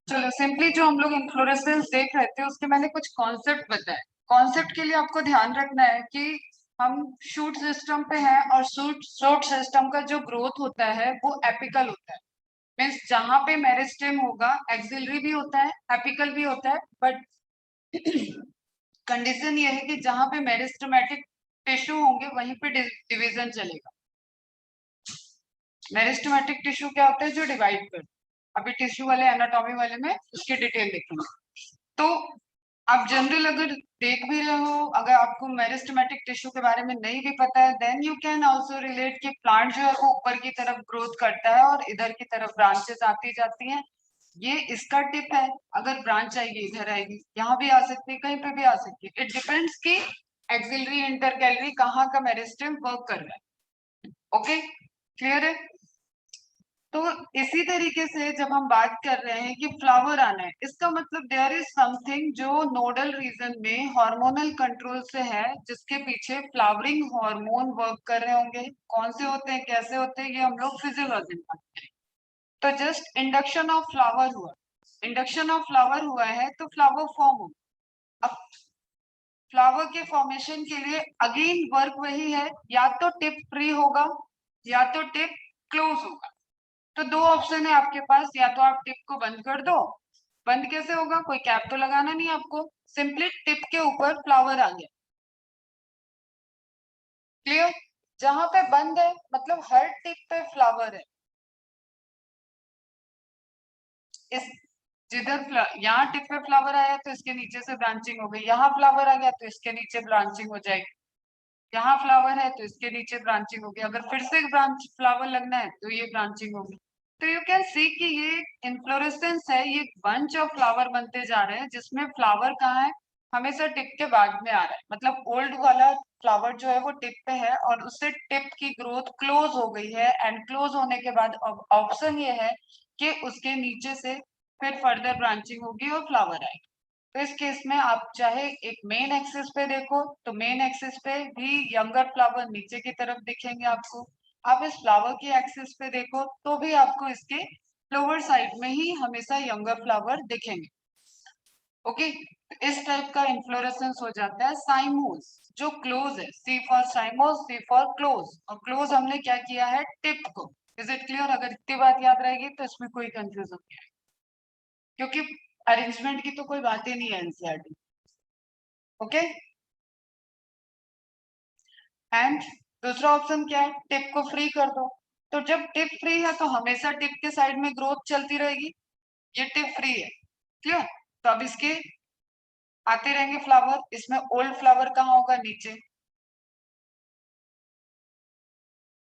चलो सिंपली जो हम लोग इन्फ्लोरेसेंस देख रहे थे उसके मैंने कुछ कॉन्सेप्ट बताए। कॉन्सेप्ट के लिए आपको ध्यान रखना है कि हम शूट सिस्टम पे हैं और शूट सिस्टम का जो ग्रोथ होता है वो एपिकल होता है। मीन्स जहां पे मेरिस्टेम होगा एक्सिलरी भी होता है, एपिकल भी होता है, बट कंडीशन ये है कि जहां पे मेरिस्टेमेटिक टिश्यू होंगे वहीं पे डिवीजन चलेगा। मेरिस्टेमेटिक टिश्यू क्या होता है? जो डिवाइड कर। अभी टिश्यू वाले एनाटॉमी वाले में उसकी डिटेल देखेंगे। तो आप जनरल अगर देख भी रहे हो, अगर आपको मेरिस्टेमेटिक टिश्यू के बारे में नहीं भी पता है, then you can also relate कि प्लांट जो है वो ऊपर की तरफ ग्रोथ करता है और इधर की तरफ ब्रांचेस आती जाती हैं। ये इसका टिप है। अगर ब्रांच आएगी इधर आएगी, यहाँ भी आ सकती है, कहीं पे भी आ सकती है। इट डिपेंड्स कि एक्सिलरी इंटरकैलरी कहाँ का मेरिस्टेम वर्क कर रहा है। ओके, क्लियर है? तो इसी तरीके से जब हम बात कर रहे हैं कि फ्लावर आना है, इसका मतलब देयर इज समथिंग जो नोडल रीजन में हार्मोनल कंट्रोल से है, जिसके पीछे फ्लावरिंग हार्मोन वर्क कर रहे होंगे। कौन से होते हैं, कैसे होते हैं, ये हम लोग फिजियोलॉजी में बात करेंगे। तो जस्ट इंडक्शन ऑफ फ्लावर हुआ, इंडक्शन ऑफ फ्लावर हुआ है तो फ्लावर फॉर्म होगा। अब फ्लावर के फॉर्मेशन के लिए अगेन वर्क वही है, या तो टिप फ्री होगा या तो टिप क्लोज होगा। तो दो ऑप्शन है आपके पास, या तो आप टिप को बंद कर दो। बंद कैसे होगा? कोई कैप तो लगाना नहीं आपको, सिंपली टिप के ऊपर फ्लावर आ गया। क्लियर? जहां पे बंद है मतलब हर टिप पे फ्लावर है। इस जिधर यहाँ टिप पे फ्लावर आया तो इसके नीचे से ब्रांचिंग हो गई, यहाँ फ्लावर आ गया तो इसके नीचे ब्रांचिंग हो जाएगी, यहाँ फ्लावर है तो इसके नीचे ब्रांचिंग होगी। अगर फिर से ब्रांच फ्लावर लगना है तो ये ब्रांचिंग होगी। तो यू कैन सी कि ये इन्फ्लोरेसेंस है, ये बंच ऑफ फ्लावर बनते जा रहे हैं जिसमें फ्लावर कहाँ है? हमेशा टिप के बाद में आ रहा है। मतलब ओल्ड वाला फ्लावर जो है वो टिप पे है और उससे टिप की ग्रोथ क्लोज हो गई है, एंड क्लोज होने के बाद ऑप्शन ये है कि उसके नीचे से फिर फर्दर ब्रांचिंग होगी और फ्लावर आएगी। तो इस केस में आप चाहे एक मेन एक्सिस पे देखो तो मेन एक्सिस पे भी यंगर फ्लावर नीचे की तरफ दिखेंगे आपको। आप इस फ्लावर की एक्सिस पे देखो तो भी आपको इसके लोअर साइड में ही हमेशा यंगर फ्लावर दिखेंगे। ओके, इस टाइप का इन्फ्लोरेसेंस हो जाता है साइमोस, जो क्लोज है। C for cymose, C for close. और क्लोज हमने क्या किया है? टिप को। Is it clear? अगर इतनी बात याद रहेगी तो इसमें कोई कंफ्यूजन नहीं है, क्योंकि अरेंजमेंट की तो कोई बात ही नहीं है एनसीईआरटी। ओके, एंड दूसरा ऑप्शन क्या है? टिप को फ्री कर दो। तो जब टिप फ्री है तो हमेशा टिप के साइड में ग्रोथ चलती रहेगी। ये टिप फ्री है, क्लियर? तो अब इसके आते रहेंगे फ्लावर। इसमें ओल्ड फ्लावर कहाँ होगा? नीचे,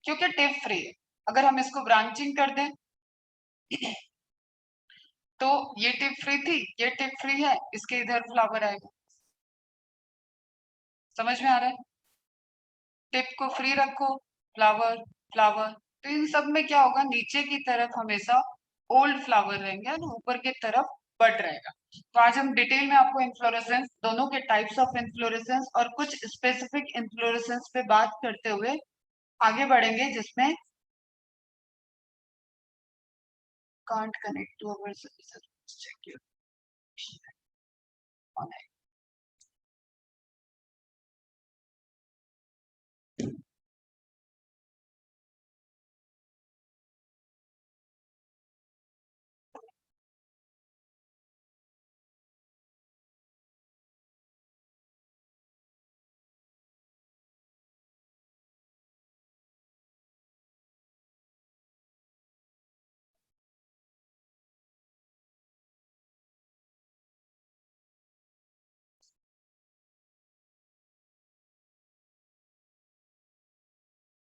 क्योंकि टिप फ्री है। अगर हम इसको ब्रांचिंग कर दें तो ये टिप फ्री थी, ये टिप फ्री है, इसके इधर फ्लावर आएगा। समझ में आ रहा है? टिप को फ्री रखो, फ्लावर फ्लावर। तो इन सब में क्या होगा? नीचे की तरफ हमेशा ओल्ड फ्लावर रहेंगे और ऊपर की तरफ बड रहेगा। तो आज हम डिटेल में आपको इन्फ्लोरेसेंस, दोनों के टाइप्स ऑफ इन्फ्लोरेसेंस और कुछ स्पेसिफिक इन्फ्लोरेसेंस पे बात करते हुए आगे बढ़ेंगे, जिसमें can't connect to our service, check your online.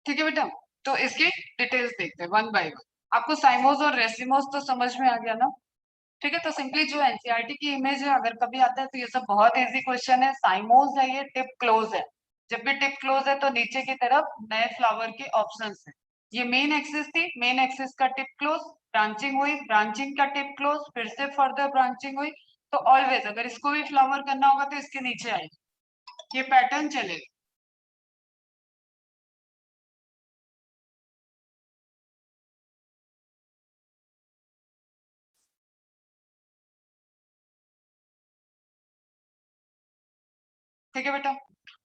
ठीक है बेटा, तो इसकी डिटेल्स देखते हैं वन बाय वन। आपको साइमोस और रेसिमोस तो समझ में आ गया ना? ठीक है, तो सिंपली जो एनसीईआरटी की इमेज है, अगर कभी आता है तो ये सब बहुत इजी क्वेश्चन है। साइमोस है, ये टिप क्लोज है। जब भी टिप क्लोज है तो नीचे की तरफ नए फ्लावर के ऑप्शंस है। ये मेन एक्सिस थी, मेन एक्सिस का टिप क्लोज, ब्रांचिंग हुई, ब्रांचिंग का टिप क्लोज, फिर से फर्दर ब्रांचिंग हुई। तो ऑलवेज अगर इसको भी फ्लावर करना होगा तो इसके नीचे आएगी, ये पैटर्न चलेगा। ठीक है बेटा।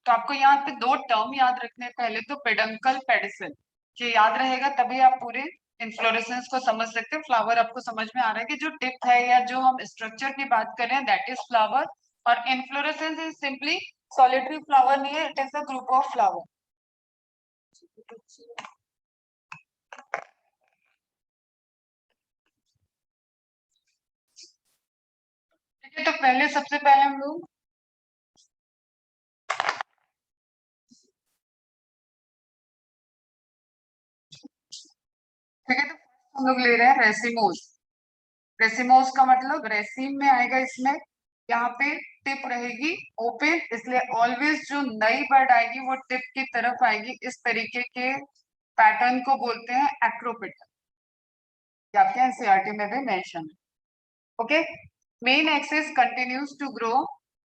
तो आपको यहाँ पे दो टर्म याद रखने हैं। पहले तो पेडंकल पेडिसल, ये याद रहेगा तभी आप पूरे इन्फ्लोरेसेंस को समझ सकते हैं। फ्लावर आपको समझ में आ रहा है कि जो टिप है या जो हम स्ट्रक्चर की बात कर रहे हैं दैट इज फ्लावर, और inflorescence is simply solitary flower नहीं है, it is a group of flower. ठीक है, तो पहले सबसे पहले हम लोग ठीक है, तो हम लोग ले रहे हैं रेसिमोस। रेसिमोस का मतलब रेसिम में आएगा इसमें, यहाँ पे टिप रहेगी ओपन, इसलिए ऑलवेज जो नई बर्ड आएगी वो टिप की तरफ आएगी। इस तरीके के पैटर्न को बोलते हैं एक्रोपेटल, ये आपके एनसीईआरटी में भी मेंशन है। Okay, main axis continues to grow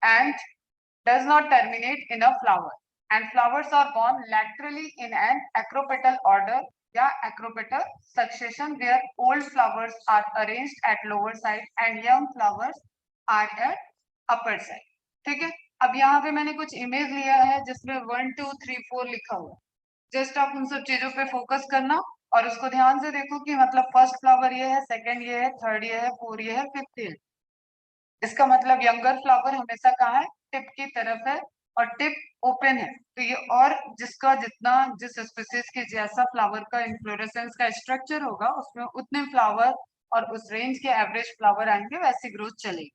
and does not terminate in a flower, and flowers are born laterally in an acropetal order या acropetal succession where old flowers are arranged at lower side and young flowers are at upper side। ठीक है, अब यहाँ पे मैंने कुछ image लिया है जिसमें 1 2 3 4 लिखा हुआ है। जस्ट आप उन सब चीजों पे फोकस करना और उसको ध्यान से देखो कि मतलब फर्स्ट फ्लावर ये है, सेकंड ये है, थर्ड ये है, फोर ये है, फिफ्थ ये है। इसका मतलब यंगर फ्लावर हमेशा कहाँ है, टिप की तरफ है, और टिप ओपन है। तो ये और जिसका जितना जिस स्पीसीज के जैसा फ्लावर का इन्फ्लोरेसेंस का स्ट्रक्चर होगा उसमें उतने फ्लावर और उस रेंज के एवरेज फ्लावर आएंगे, वैसी ग्रोथ चलेगी।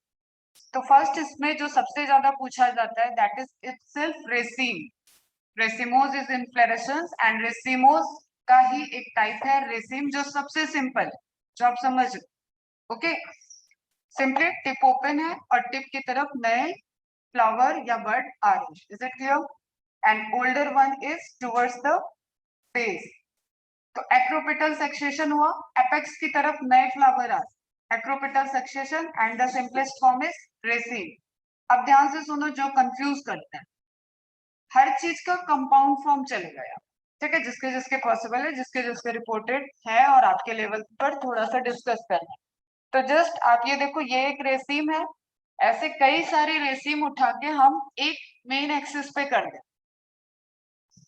तो फर्स्ट इसमें जो सबसे ज्यादा पूछा जाता है that is itself रेसिम। Racemose is inflorescence and racemose का ही एक टाइप है रेसिम जो सबसे सिंपल, जो आप समझ। ओके, सिंपली टिप ओपन है और टिप की तरफ नए फ्लावर या बर्ड आ रहे हैं। Is it clear? And older one is towards the base. तो एक्रोपेटल सक्सेशन हुआ, एपेक्स की तरफ नए फ्लावर आ रहे। Acropetal succession and the simplest form is रेसिम। अब ध्यान से सुनो, जो कंफ्यूज करता है, हर चीज का कंपाउंड फॉर्म चलेगा यहाँ। ठीक है, जिसके जिसके पॉसिबल है, जिसके जिसके रिपोर्टेड है और आपके लेवल पर थोड़ा सा डिस्कस करना है। तो जस्ट आप ये देखो, ये एक रेसिम है, ऐसे कई सारे रेसिम उठा के हम एक मेन एक्सिस पे कर दें।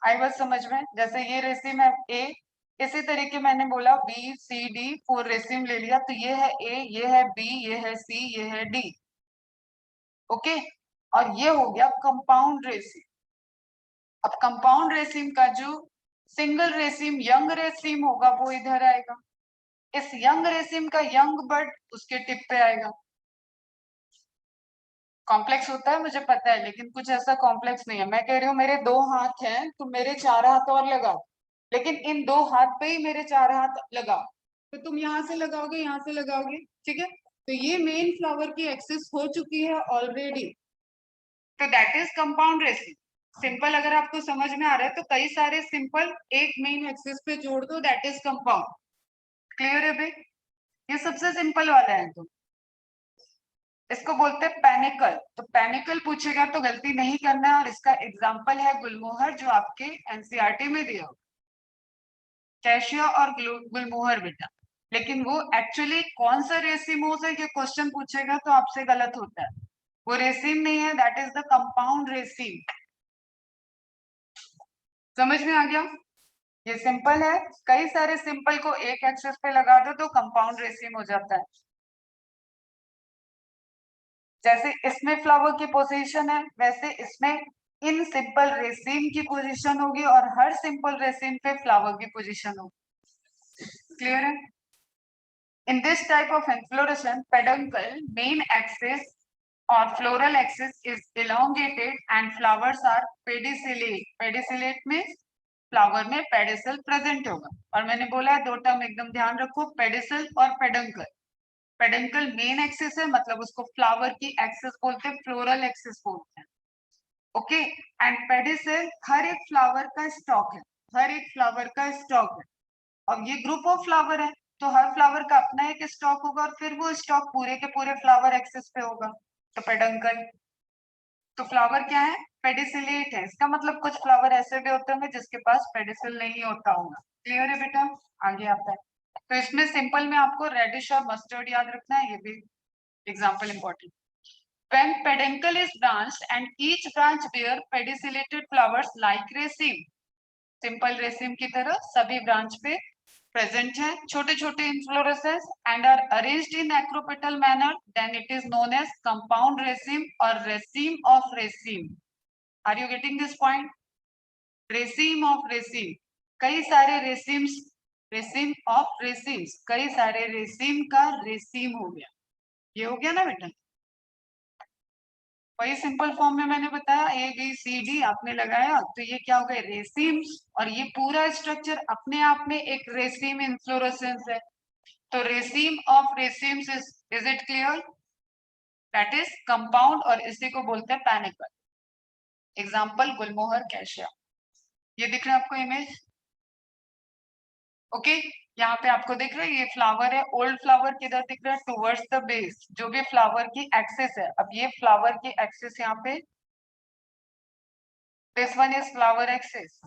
आई बस समझ में, जैसे ये रेसिम है ए, इसी तरीके मैंने बोला B C D, for raceme ले लिया, तो ये है ए, ये है बी, ये है सी, ये है डी। ओके, और ये हो गया कंपाउंड रेसिम। अब कंपाउंड रेसिम का जो सिंगल रेसिम यंग रेसिम होगा वो इधर आएगा। इस यंग रेसिम का यंग बर्ड उसके टिप पे आएगा। कॉम्प्लेक्स होता है मुझे पता है, लेकिन कुछ ऐसा कॉम्प्लेक्स नहीं है। मैं कह रही हूँ मेरे दो हाथ हैं तो मेरे चार हाथ और लगाओ, लेकिन इन दो हाथ पे ही मेरे चार हाथ लगाओ। तो तुम यहाँ से लगाओगे, यहाँ से लगाओगे, ठीक है। तो ये मेन फ्लावर की एक्सेस हो चुकी है ऑलरेडी, तो दैट इज कंपाउंड रेसिम। सिंपल अगर आपको समझ में आ रहा है तो कई सारे सिंपल एक मेन एक्सिस पे जोड़ दो, दैट इज कंपाउंड। क्लियर है भाई? ये सबसे सिंपल वाला है। तो इसको बोलते हैं पैनिकल। तो पैनिकल पूछेगा तो गलती नहीं करना है, और इसका एग्जाम्पल है गुलमोहर जो आपके एनसीईआरटी में दिया हो, कैशिया और गुलमोहर बेटा। लेकिन वो एक्चुअली कौन सा रेसिमोस है ये क्वेश्चन पूछेगा तो आपसे गलत होता है। वो रेसिम नहीं है, दैट इज द कंपाउंड रेसिम। समझ में आ गया? ये सिंपल है, कई सारे सिंपल को एक एक्सेस पे लगा दो तो कंपाउंड रेसिम हो जाता है। जैसे इसमें फ्लावर की पोजीशन है, वैसे इसमें इन सिंपल रेसिम की पोजीशन होगी और हर सिंपल रेसिम पे फ्लावर की पोजीशन होगी। क्लियर है? In this type of inflorescence peduncle main axis or floral axis is elongated and flowers are pedicellate। pedicellate में फ्लावर में पेडिसल प्रेजेंट होगा। और मैंने बोला है दो टर्म एकदम ध्यान रखो, पेडिसल और पेडंकल। पेडंकल मेन एक्सिस है, मतलब उसको फ्लावर की एक्सिस बोलते हैं, फ्लोरल एक्सिस बोलते हैं। ओके, एंड पेडिसल हर एक फ्लावर का स्टॉक है, हर एक फ्लावर का स्टॉक है। अब ये ग्रुप ऑफ फ्लावर है तो हर फ्लावर का अपना एक स्टॉक होगा और फिर वो स्टॉक पूरे के पूरे फ्लावर एक्सिस पे होगा। तो पेडंकल, तो फ्लावर क्या है, पेडिसिलेट है। इसका मतलब कुछ फ्लावर ऐसे भी होते होंगे जिसके पास पेडिसिल नहीं होता होगा। क्लियर है बेटा? आगे आता है। तो इसमें सिंपल में आपको रेडिश और मस्टर्ड याद रखना है, ये भी example important. When peduncle is branched and each branch bear pedicellated flowers like raceme, simple raceme की तरह सभी ब्रांच पे प्रेजेंट है छोटे छोटे inflorescence and are arranged in acropetal manner, then it is known as compound raceme और raceme of raceme. Are you getting this point? Raceme of raceme, कई सारे रेसिम्स, रेसिम ऑफ रेसिम्स, कई सारे रेसिम का रेसिम हो गया. ये हो गया ना बेटा? वही सिंपल फॉर्म में मैंने बताया ए बी सी डी आपने लगाया तो ये क्या हो गए? रेसिम्स. और ये पूरा स्ट्रक्चर अपने आप में एक रेसिम इन्फ्लोरेसेंस है. तो raceme of racemes is it clear? That is compound और इसी को बोलते हैं पैनिकल. एग्जाम्पल गुलमोहर कैशिया. ये दिख रहा है आपको इमेज? ओके यहाँ पे आपको दिख रहा है ये फ्लावर है. ओल्ड फ्लावर किधर दिख रहा है? टुवर्ड्स द बेस, जो भी फ्लावर की एक्सिस है. अब ये फ्लावर की एक्सिस यहाँ पे, this one is flower axis.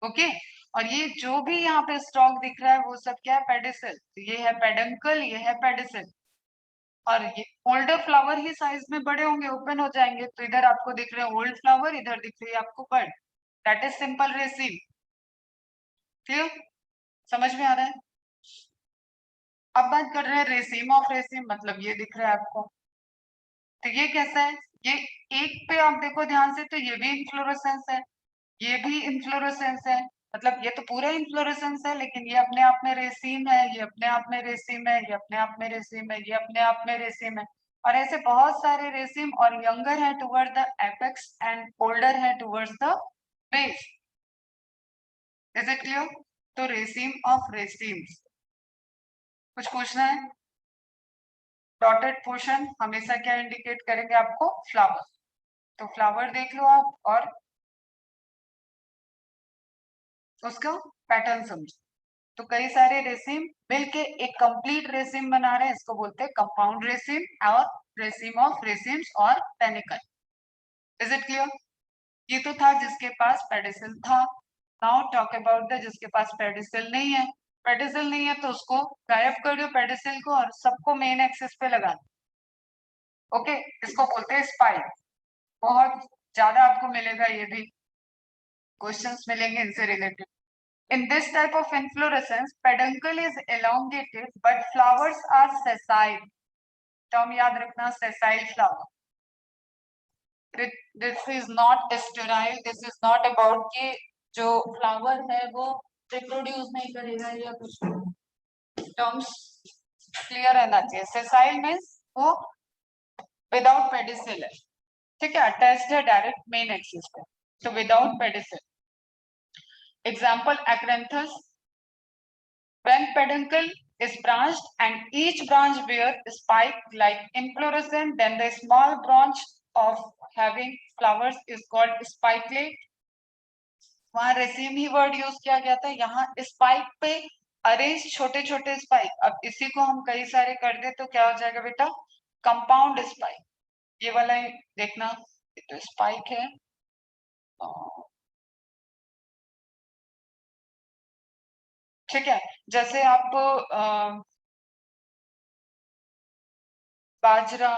Okay और ये जो भी यहाँ पे स्टॉक दिख रहा है वो सब क्या है? पेडिसल. तो ये है पेडंकल, ये है पेडिसल. और ये ओल्डर फ्लावर ही साइज में बड़े होंगे, ओपन हो जाएंगे. तो इधर आपको दिख रहे हैं ओल्ड फ्लावर, इधर दिख रही है आपको bird. That is simple रेसिम. Clear? समझ में आ रहा है? अब बात कर रहे हैं रेसिम ऑफ रेसिम, मतलब ये दिख रहा है आपको. तो ये कैसा है? ये एक पे आप देखो ध्यान से तो ये भी इन्फ्लोरेसेंस है, ये भी इन्फ्लोरेसेंस है. मतलब ये तो पूरा इन्फ्लोरेसेंस है, लेकिन ये अपने आप में रेसिम है, ये अपने आप में रेसिम है, ये अपने आप में रेसिम है, ये अपने आप में रेसिम है. और ऐसे बहुत सारे रेसिम, और यंगर है toward the apex and older है towards the base. Is it clear? तो रेसिम ऑफ रेसिम. कुछ पूछना है? डॉटेड पोर्शन हमेशा क्या इंडिकेट करेंगे आपको? फ्लावर. तो फ्लावर देख लो आप और उसका पैटर्न समझो. तो कई सारे रेसिम मिलके एक कंप्लीट रेसिम बना रहे हैं, इसको बोलते हैं कंपाउंड रेसिम और रेसिम ऑफ रेसिम्स और पेनिकल. Is it clear? ये तो था जिसके पास पेडिसल था. नाउ टॉक अबाउट द जिसके पास पेडिसल नहीं है. पेडिसल नहीं है तो उसको गायब कर दो पेडिसल को और सबको मेन एक्सिस पे लगा दो. ओके इसको बोलते हैं स्पाइक. बहुत ज्यादा आपको मिलेगा, ये भी क्वेश्चंस मिलेंगे इनसे related. In this type of inflorescence, peduncle is elongated, but flowers are sessile. Term याद रखना, sessile flower. This is not sterile. This is not about कि जो flower है वो reproduce नहीं करेगा या कुछ. Terms clear रहना चाहिए. Sessile means वो without pedicel है. ठीक है? Attached है direct main axis पे. So without pedicel. Example Acranthus. When peduncle is branched and each branch bear spike like inflorescence, then the small branch of having flowers is called spikelate. वहां रेसिम ही word use किया गया था, यहाँ spike पे arrange छोटे छोटे spike. अब इसी को हम कई सारे कर दे तो क्या हो जाएगा बेटा? Compound spike. ये वाला देखना, तो स्पाइक है. ठीक है, जैसे आप बाजरा,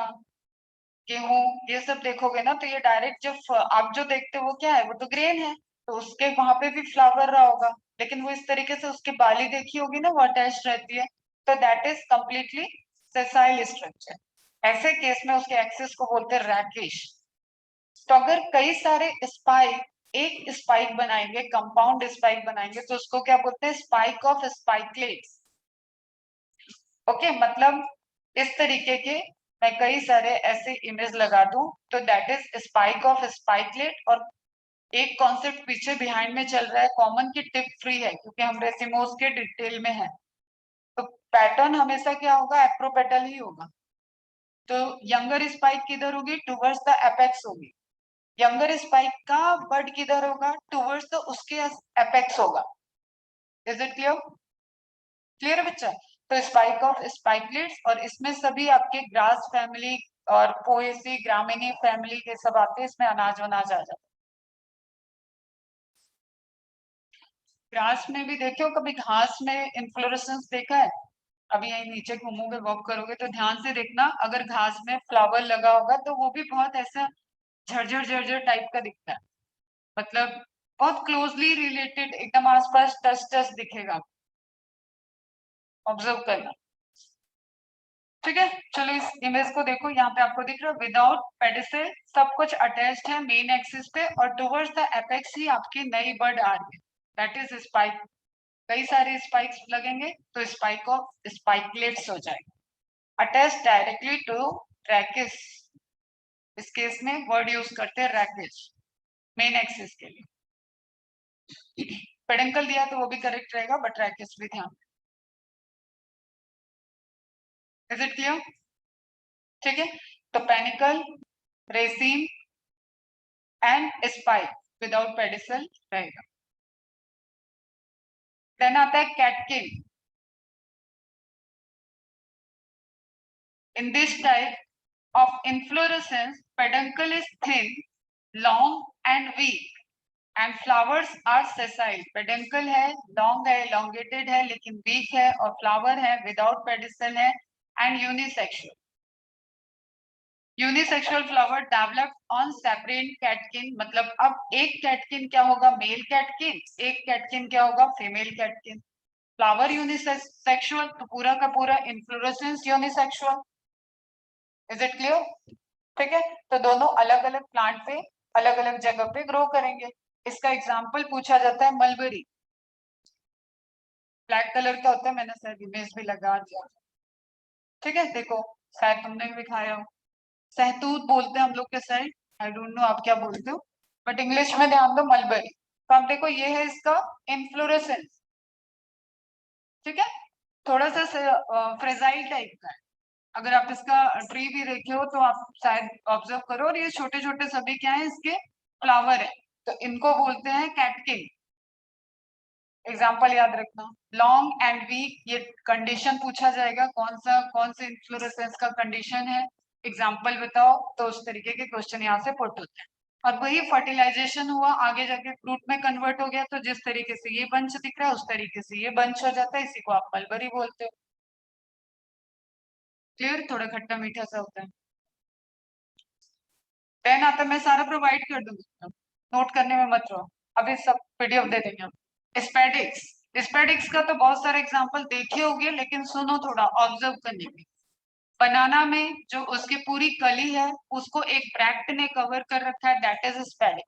गेहूं ये सब देखोगे ना तो ये डायरेक्ट जब आप जो देखते हो वो क्या है? वो तो ग्रेन है. तो उसके वहां पे भी फ्लावर रहा होगा, लेकिन वो इस तरीके से उसकी बाली देखी होगी ना, वो अटैच रहती है. तो that is completely sessile structure. ऐसे केस में उसके एक्सिस को बोलते हैं रैकिश. तो अगर कई सारे स्पाइक एक स्पाइक बनाएंगे, कंपाउंड स्पाइक बनाएंगे, तो उसको क्या बोलते हैं? Spike of spikelets. ओके मतलब इस तरीके के मैं कई सारे ऐसे इमेज लगा दूं तो that is spike of spikelet. और एक कॉन्सेप्ट पीछे बिहाइंड में चल रहा है, कॉमन की टिप फ्री है क्योंकि हम रेसिमोस के डिटेल में है. तो पैटर्न हमेशा क्या होगा? एक्रोपेटल ही होगा. तो यंगर स्पाइक किधर होगी? टुवर्ड्स द एपेक्स होगी. यंगर स्पाइक का बड किधर होगा? टुवर्ड्स द उसके एपेक्स होगा. Is it clear? क्लियर बच्चा? तो स्पाइक ऑफ स्पाइकलेट्स, और इसमें सभी आपके ग्रास फैमिली और पोएसी ग्रामिनी फैमिली के सब आते हैं, इसमें अनाज वनाज आ जाता है. ग्रास में भी देखो, कभी घास में इन्फ्लोरेसेंस देखा है? अभी यहीं नीचे घूमोगे, वॉक करोगे तो ध्यान से देखना, अगर घास में फ्लावर लगा होगा तो वो भी बहुत ऐसा झरझर झरझर टाइप का दिखता है, मतलब बहुत क्लोजली रिलेटेड, एकदम आसपास टच टच दिखेगा, ऑब्जर्व करना। ठीक है, चलो इस इमेज को देखो, यहाँ पे आपको दिख रहा है विदाउट पेडिसल सब कुछ अटैच्ड है मेन एक्सिस पे, और टुवर्ड्स द एपेक्स ही आपकी नई बर्ड आ रही है, दैट इज स्पाइक। कई सारे स्पाइक्स लगेंगे तो स्पाइक ऑफ स्पाइकलेट्स हो जाएगा, अटैच डायरेक्टली टू रैकिस। इस केस में वर्ड यूज करते हैं रैकिस मेन एक्सिस के लिए। पेडंकल दिया तो वो भी करेक्ट रहेगा, बट रैकिस भी ध्यान। Is it clear? ठीक है, तो panicle, raceme and spike without pedicel रहेगा। देन आता है catkin. In this type of inflorescence peduncle is thin, long and weak and flowers are sessile. Peduncle है, लॉन्ग है, elongated है, लेकिन वीक है, और फ्लावर है विदाउट पेडिसल है and unisexual. Unisexual flower develop on separate catkin, मतलब अब एक कैटकिन क्या होगा, मेल कैटकिन, एक कैटकिन क्या होगा, फीमेल कैटकिन। फ्लावर यूनिसेक्सुअल तो पूरा का पूरा inflorescence unisexual. Is it clear? ठीक है, तो दोनों अलग अलग प्लांट पे अलग अलग जगह पे ग्रो करेंगे। इसका एग्जाम्पल पूछा जाता है मलबेरी, ब्लैक कलर का होता है, मैंने शायद इमेज भी लगा दिया। ठीक है, देखो, शायद तुमने भी खाया हो, सहतूत बोलते हैं हम लोग के साइड, आई डोंट नो आप क्या बोलते हो, बट इंग्लिश में ध्यान दो मलबेरी। तो आप देखो ये है इसका इन्फ्लोरेसेंस। ठीक है, थोड़ा सा फ्रेजाइल टाइप का है, अगर आप इसका ट्री भी देखे हो तो आप शायद ऑब्जर्व करो, और ये छोटे छोटे सभी क्या है, इसके फ्लावर है, तो इनको बोलते हैं कैटकिन। एग्जाम्पल याद रखना, लॉन्ग एंड वीक, ये कंडीशन पूछा जाएगा, कौन से इन्फ्लोरेसेंस का कंडीशन है, एग्जाम्पल बताओ, तो उस तरीके के क्वेश्चन यहाँ से पुट होते हैं। और वही फर्टिलाइजेशन हुआ, आगे जाके फ्रूट में कन्वर्ट हो गया, तो जिस तरीके से ये बंच दिख रहा है उस तरीके से ये बंच हो जाता है, इसी को आप मलबरी बोलते हो। क्लियर? थोड़ा खट्टा मीठा सा होता है। पेन आता, मैं सारा प्रोवाइड कर दूंगी, नोट करने में मत रहो, अभी सब पीडीएफ दे देंगे हम। स्पेडिक्स, स्पेडिक्स का तो बहुत सारे एग्जांपल देखे होंगे, लेकिन सुनो थोड़ा ऑब्जर्व करने में। बनाना में जो उसकी पूरी कली है उसको एक ब्रैक्ट ने कवर कर रखा है, दैट इज स्पेडिक।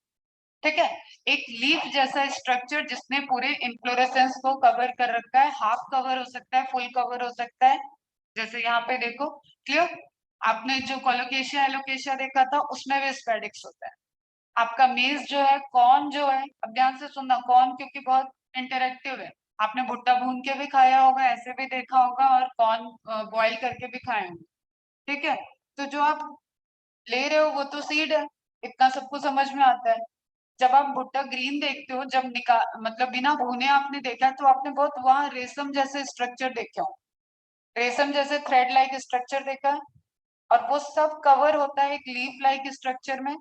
ठीक है, एक लीफ जैसा स्ट्रक्चर जिसने पूरे इन्फ्लोरेसेंस को कवर कर रखा है, हाफ कवर हो सकता है, फुल कवर हो सकता है, जैसे यहाँ पे देखो। क्लियर? आपने जो कोलोकेशिया एलोकेशिया देखा था उसमें भी स्पेडिक्स होता है। आपका मेज जो है, कॉर्न जो है, अब ध्यान से सुनना, कॉर्न क्योंकि बहुत इंटरेक्टिव है, आपने भुट्टा भून के भी खाया होगा, ऐसे भी देखा होगा, और कॉर्न बॉईल करके भी खाए होंगे। ठीक है, तो जो आप ले रहे हो वो तो सीड है, इतना सबको समझ में आता है। जब आप भुट्टा ग्रीन देखते हो, जब निकाल मतलब बिना भुने आपने देखा है, तो आपने बहुत वहां रेशम जैसे स्ट्रक्चर देखा हो, रेशम जैसे थ्रेड लाइक स्ट्रक्चर देखा है, और वो सब कवर होता है एक लीफ लाइक स्ट्रक्चर में,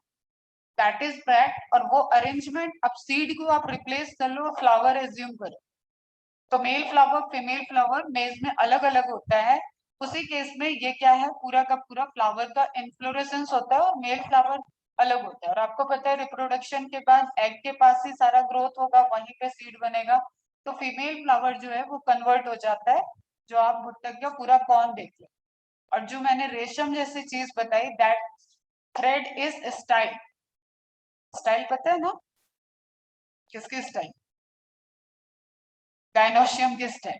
दैट इज दैट। और वो अरेंजमेंट, अब सीड को आप रिप्लेस कर लो, फ्लावर एज्यूम करो, तो मेल फ्लावर फीमेल फ्लावर मेज में अलग अलग होता है, उसी केस में ये क्या है, पूरा का पूरा फ्लावर का इन्फ्लोरेसेंस होता है, और मेल फ्लावर अलग होता है। और आपको पता है रिप्रोडक्शन के बाद एग के पास ही सारा ग्रोथ होगा, वहीं पे सीड बनेगा, तो फीमेल फ्लावर जो है वो कन्वर्ट हो जाता है, जो आप भुट्टा का पूरा कॉर्न देख लो। और जो मैंने रेशम जैसी चीज बताई, that thread is style. Style पता है ना, किसकी स्टाइल? गाइनोशियम की स्टाइल।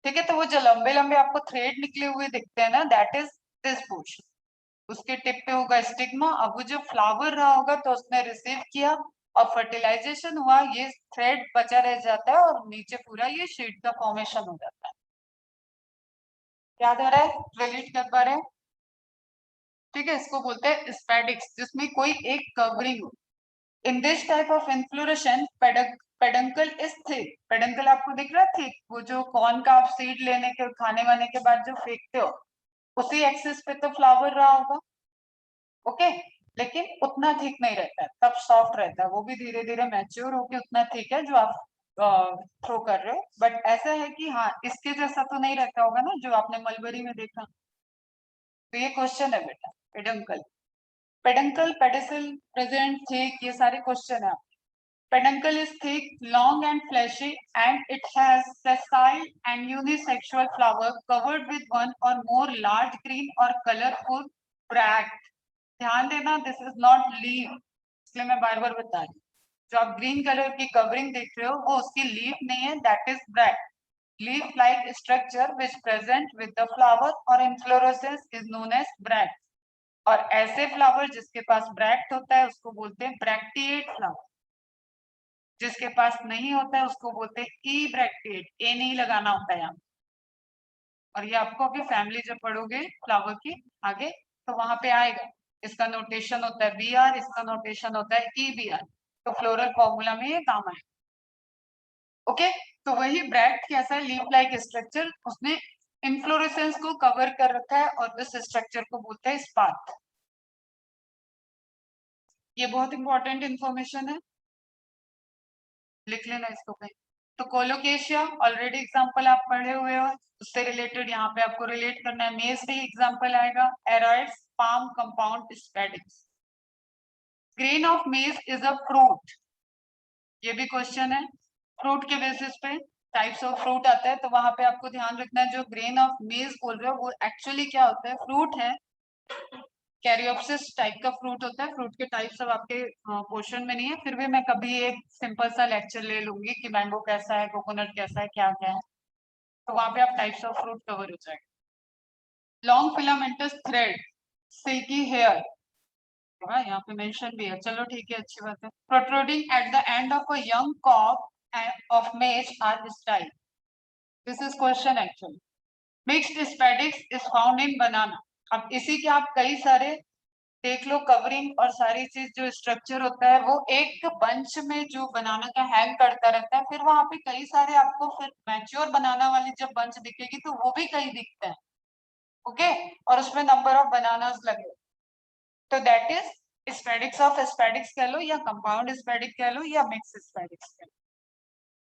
ठीक है, तो वो जो लंबे लंबे आपको थ्रेड निकले हुए दिखते हैं ना, दैट इज दिस पोर्शन। उसके टिप पे होगा स्टिग्मा, अब वो जो फ्लावर रहा होगा तो उसने रिसीव किया, और फर्टिलाइजेशन हुआ, ये थ्रेड बचा रह जाता है, और नीचे पूरा ये शीट का फॉर्मेशन हो जाता है। याद आ रहा है? रिलेट कर पा रहे हैं? ठीक है, इसको बोलते हैं स्पेडिक्स, जिसमें कोई एक कवरिंग हो। In this type of inflorescence peduncle is thick. Peduncle आपको दिख रहा है थिक, वो जो कॉर्न का आप सीड लेने के खाने वाने के बाद जो फेंकते हो, उसी एक्सिस पे तो फ्लावर रहा होगा। ओके, लेकिन उतना थिक नहीं रहता है, तब सॉफ्ट रहता है, वो भी धीरे धीरे मैच्योर होके उतना थिक है जो आप थ्रो कर रहे हो, बट ऐसा है कि हाँ इसके जैसा तो नहीं रहता होगा ना जो आपने मलबरी में देखा। तो ये क्वेश्चन है बेटा, peduncle, peduncle, pedicel, present, thick, ये सारे क्वेश्चन है। Peduncle is thick, long and fleshy, and it has sessile and unisexual flower covered with one or more large green or colorful bracts. ध्यान देना, this is not leaf, इसलिए मैं बार बार बता रही हूँ। जो आप ग्रीन कलर की कवरिंग देख रहे हो वो उसकी लीफ नहीं है, that is bract. Leaf-like structure which present with the flower or inflorescence is known as bract. और ऐसे फ्लावर जिसके पास ब्रैक्ट होता है उसको बोलते हैं ब्रैक्टिएट फ्लावर, जिसके पास नहीं होता है उसको बोलते हैं ई ब्रैक्टिएट, ए नहीं लगाना होता है यहाँ। और ये आपको अभी फैमिली जब पढ़ोगे फ्लावर की आगे तो वहां पे आएगा, इसका नोटेशन होता है बी आर, इसका नोटेशन होता है ई बी आर, तो फ्लोरल फॉर्मूला में ये काम आएगा। ओके, तो वही ब्रैक्ट कैसा है, लीफ लाइक स्ट्रक्चर, उसने इन्फ्लोरेसेंस को कवर कर रखा है और इस स्ट्रक्चर को बोलते हैं स्पाथ। ये बहुत इंपॉर्टेंट इंफॉर्मेशन है, लिख लेना इसको कहीं। तो कोलोकेशिया ऑलरेडी एग्जांपल आप पढ़े हुए हो, उससे रिलेटेड यहाँ पे आपको रिलेट करना है, मेज भी एग्जांपल आएगा, aroids, palm compound spadix. Grain of maize is a fruit, ये भी क्वेश्चन है, फ्रूट के बेसिस पे टाइप्स ऑफ फ्रूट आता है, तो वहां पे आपको ध्यान रखना है जो ग्रेन ऑफ मेज बोल रहे हो वो एक्चुअली क्या होता है, फ्रूट है, कैरियोप्सिस टाइप का फ्रूट होता है। फ्रूट के टाइप सब आपके पोर्शन में नहीं है, फिर भी मैं कभी एक सिंपल सा लेक्चर ले लूंगी कि मैंगो कैसा है, कोकोनट कैसा है, क्या क्या है, तो वहां पे आप टाइप्स ऑफ फ्रूट कवर हो जाएगा। Long filamentous thread, silky hair, यहाँ पे मेंशन भी है, चलो ठीक है, अच्छी बात है। Protruding at the end of a young cob of maize are style, this is question actually. Mixed spadix is found in banana, अब इसी के आप कई सारे देख लो, कवरिंग और सारी चीज जो स्ट्रक्चर होता है वो एक बंच में जो बनाना का हैंग करता रहता है, फिर वहां पे कई सारे आपको फिर मैच्योर बनाना वाली जब बंच दिखेगी तो वो भी कहीं दिखता है, ओके, और उसमें नंबर ऑफ बनानास लगे, तो that is spadix of spadix कह लो या कंपाउंड स्पेडिक कह लो या मिक्स स्पेडिक्स कह लो।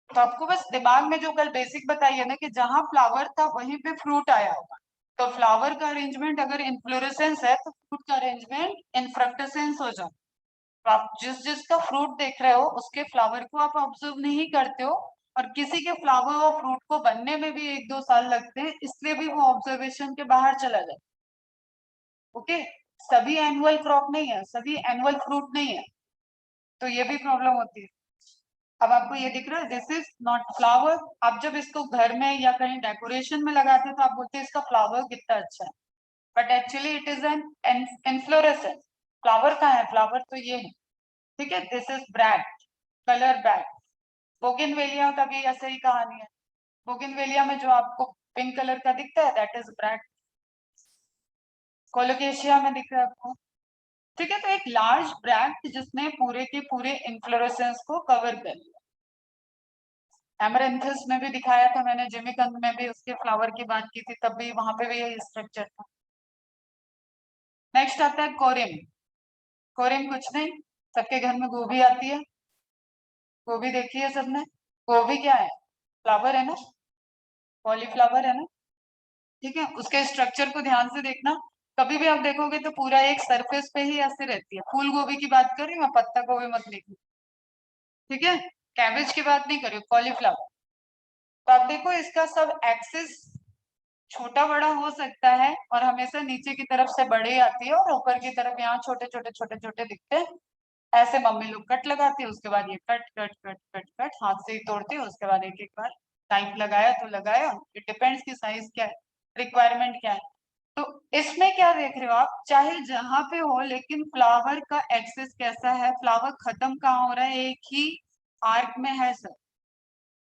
तो आपको बस दिमाग में जो कल बेसिक बताई है ना कि जहां फ्लावर था वहीं पे फ्रूट आया होगा, तो फ्लावर का अरेंजमेंट अगर इन्फ्लोरेसेंस है तो फ्रूट का अरेंजमेंट इनफ्रक्टेसेंस हो जाता है। तो आप जिस जिसका फ्रूट देख रहे हो उसके फ्लावर को आप ऑब्जर्व नहीं करते हो, और किसी के फ्लावर और फ्रूट को बनने में भी 1-2 साल लगते हैं, इसलिए भी वो ऑब्जर्वेशन के बाहर चला जाए। ओके, सभी एनुअल क्रॉप नहीं है, सभी एनुअल फ्रूट नहीं है, तो ये भी प्रॉब्लम होती है। अब आपको ये दिख रहा है, दिस इज नॉट फ्लावर। आप जब इसको घर में या कहीं डेकोरेशन में लगाते हैं तो आप बोलते हैं इसका फ्लावर कितना अच्छा है, but actually it is an inflorescence. Flower कहाँ है, फ्लावर तो ये है, ठीक है, this is bract, colour back. Bougainvillea का भी ऐसे ही कहानी है, बोगनवेलिया में जो आपको पिंक कलर का दिखता है दैट इज ब्रैक्ट, कोलोकेशिया में दिख रहा है आपको, ठीक है। तो एक लार्ज ब्रैक्ट जिसने पूरे के पूरे इन्फ्लोरेसेंस को कवर कर लिया। एमरेंथस में भी दिखाया था मैंने, जिमिकंद में भी उसके फ्लावर की बात की थी, तब भी वहां पे भी यही स्ट्रक्चर था। नेक्स्ट आता है कोरिम। कोरिम कुछ नहीं, सबके घर में गोभी आती है, गोभी देखी है सबने, गोभी क्या है, फ्लावर है ना, कॉलीफ्लावर है ना, ठीक है। उसके स्ट्रक्चर को ध्यान से देखना, कभी भी आप देखोगे तो पूरा एक सरफेस पे ही ऐसे रहती है। फूल गोभी की बात कर रही हूँ मैं, पत्ता गोभी मत लिखना, ठीक है, कैबेज की बात नहीं कर रही हूँ, कॉलीफ्लावर। तो आप देखो इसका सब एक्सिस छोटा बड़ा हो सकता है और हमेशा नीचे की तरफ से बड़े आती है और ऊपर की तरफ यहाँ छोटे छोटे छोटे छोटे दिखते हैं। ऐसे मम्मी लोग कट लगाती है, उसके बाद ये cut cut cut cut cut हाथ से ही तोड़ते हैं, उसके बाद एक एक बार टाइप लगाया तो लगाया, इट डिपेंड्स की साइज क्या है, रिक्वायरमेंट क्या है। तो इसमें क्या देख रहे हो आप, चाहे जहां पे हो लेकिन फ्लावर का एक्सेस कैसा है, फ्लावर खत्म कहाँ हो रहा है, एक ही आर्क में है sir.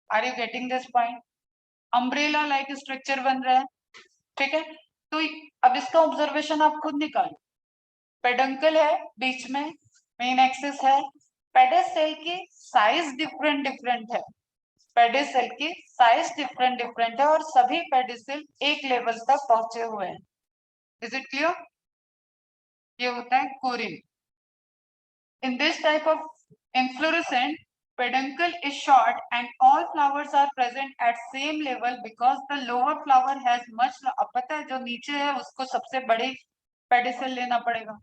Are you getting this point, umbrella like structure बन रहा है, ठीक है। तो अब इसका ऑब्जर्वेशन आप खुद निकालो, पेडंकल है बीच में, मेन एक्सिस है, पेडेसेल की साइज डिफरेंट डिफरेंट है, पेडिसल की साइज डिफरेंट डिफरेंट है और सभी पेडिसल एक लेवल तक पहुंचे हुए हैं। इज इट क्लियर, ये होता है corymb. In this type of inflorescent Peduncle is short and all flowers are present at same level because the lower flower has much, अब पता है जो नीचे है उसको सबसे बड़ी पेडिसल लेना पड़ेगा,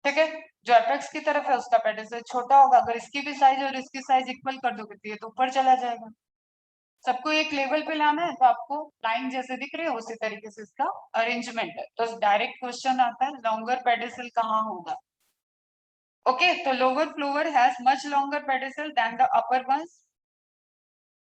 ठीक है। जो एपेक्स की तरफ है उसका पेडिसल छोटा होगा, अगर इसकी भी साइज और इसकी साइज इक्वल कर दोगे तो ये तो ऊपर चला जाएगा। सबको एक लेवल पे लाना है तो आपको लाइन जैसे दिख रही है उसी तरीके से इसका अरेंजमेंट है। तो डायरेक्ट क्वेश्चन आता है लॉन्गर पेडिसल कहाँ होगा। Okay, so lower flower has much longer pedicel than the upper ones.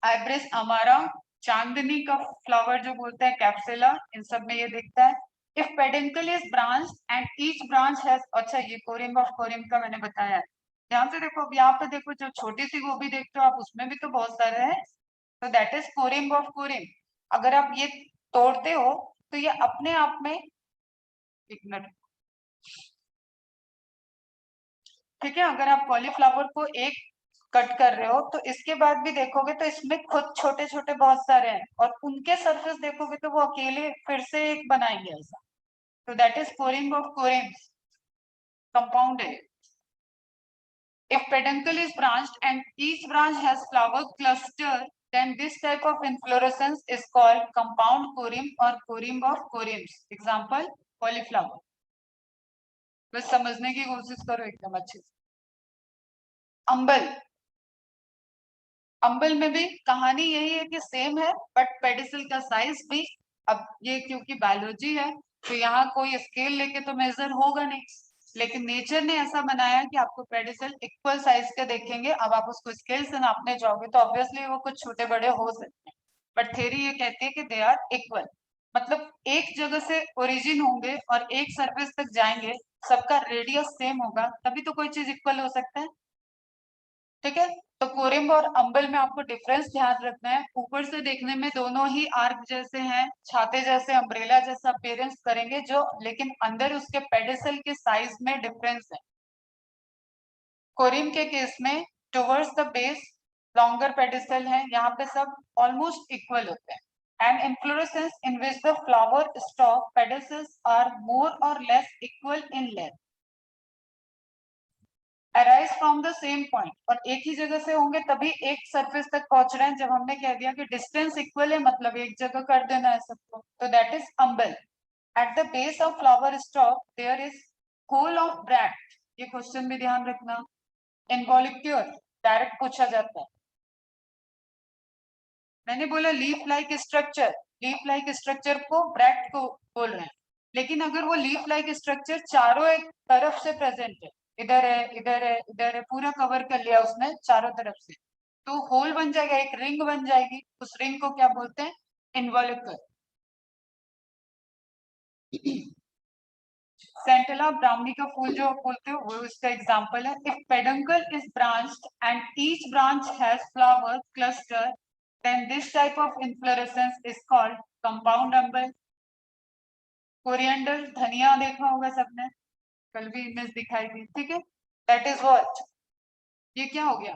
Ibis amara, चांदनी का फ्लावर जो बोलते हैं कैप्सुला, इन सब में ये दिखता है। If peduncle is branched and each branch has, अच्छा ये कोरिम्ब ऑफ कोरिम्ब का मैंने बताया है। ध्यान से देखो, अब यहाँ पे देखो जो छोटी सी गोभी देखते हो आप उसमें भी तो बहुत सारे हैं, तो दैट इज कोरिम्ब ऑफ कोरिम्ब। अगर आप ये तोड़ते हो तो ये अपने आप में, एक मिनट, ठीक है, अगर आप कॉलीफ्लावर को एक कट कर रहे हो तो इसके बाद भी देखोगे तो इसमें खुद छोटे छोटे बहुत सारे हैं और उनके सरफेस देखोगे तो वो अकेले फिर से एक बनाएंगे ऐसा, तो दैट इज कोरिम्ब ऑफ कोरिम्ब, कंपाउंड है। If peduncle is branched and each branch has flower cluster, then this type of inflorescence is called compound corimb or corimb of corimbs. Example, cauliflower. बस समझने की कोशिश करो एकदम अच्छे से। अंबल, अंबल में भी कहानी यही है कि सेम है बट पेडिसल का साइज भी, अब ये क्योंकि बायोलॉजी है तो यहाँ कोई स्केल लेके तो मेजर होगा नहीं, लेकिन नेचर ने ऐसा बनाया कि आपको पेडिसल इक्वल साइज के देखेंगे। अब आप उसको स्केल से नापने जाओगे तो ऑब्वियसली वो कुछ छोटे बड़े हो सकते हैं, बट थ्योरी ये कहती है कि दे आर इक्वल, मतलब एक जगह से ओरिजिन होंगे और एक सरफेस तक जाएंगे, सबका रेडियस सेम होगा तभी तो कोई चीज इक्वल हो सकता है, ठीक है। तो कोरिम्ब और अंबल में आपको डिफरेंस ध्यान रखना है, ऊपर से देखने में दोनों ही आर्क जैसे हैं, छाते जैसे, अम्ब्रेला जैसा अपीयरेंस करेंगे जो, लेकिन अंदर उसके पेडिसल के साइज में डिफरेंस है। कोरिम्ब के केस में towards the base longer pedicel है, यहाँ पे सब ऑलमोस्ट इक्वल होते हैं। And inflorescence in which the flower stalk pedicels are more or less equal in length arise from the same point, और एक ही जगह से होंगे तभी एक सरफेस तक पहुंच रहे हैं। जब हमने कह दिया कि डिस्टेंस इक्वल है मतलब एक जगह कर देना है सबको, तो that is umbel. At the base of flower stalk there is whorl of bract, ये क्वेश्चन भी ध्यान रखना, इनवॉल्यूक्यूल डायरेक्ट पूछा जाता है। मैंने बोला leaf like structure, leaf like structure को ब्रैक्ट को बोल रहे हैं, लेकिन अगर वो लीफ लाइक स्ट्रक्चर चारों एक तरफ से प्रेजेंट है, इधर है इधर है इधर है, पूरा कवर कर लिया उसने चारों तरफ से, तो होल बन जाएगा, एक रिंग बन जाएगी, उस रिंग को क्या बोलते हैं, इन्वॉल्यूक्यूल। सेंटेला ब्राह्मणी का फूल जो बोलते हो वो इसका एग्जांपल है। If peduncle is branched and each branch has flower cluster then this type of inflorescence is called compound umbel. Coriander, धनिया देखा होगा सबने, कल भी इमेज दिखाई थी, ठीक है, दैट इज व्हाट, ये क्या हो गया,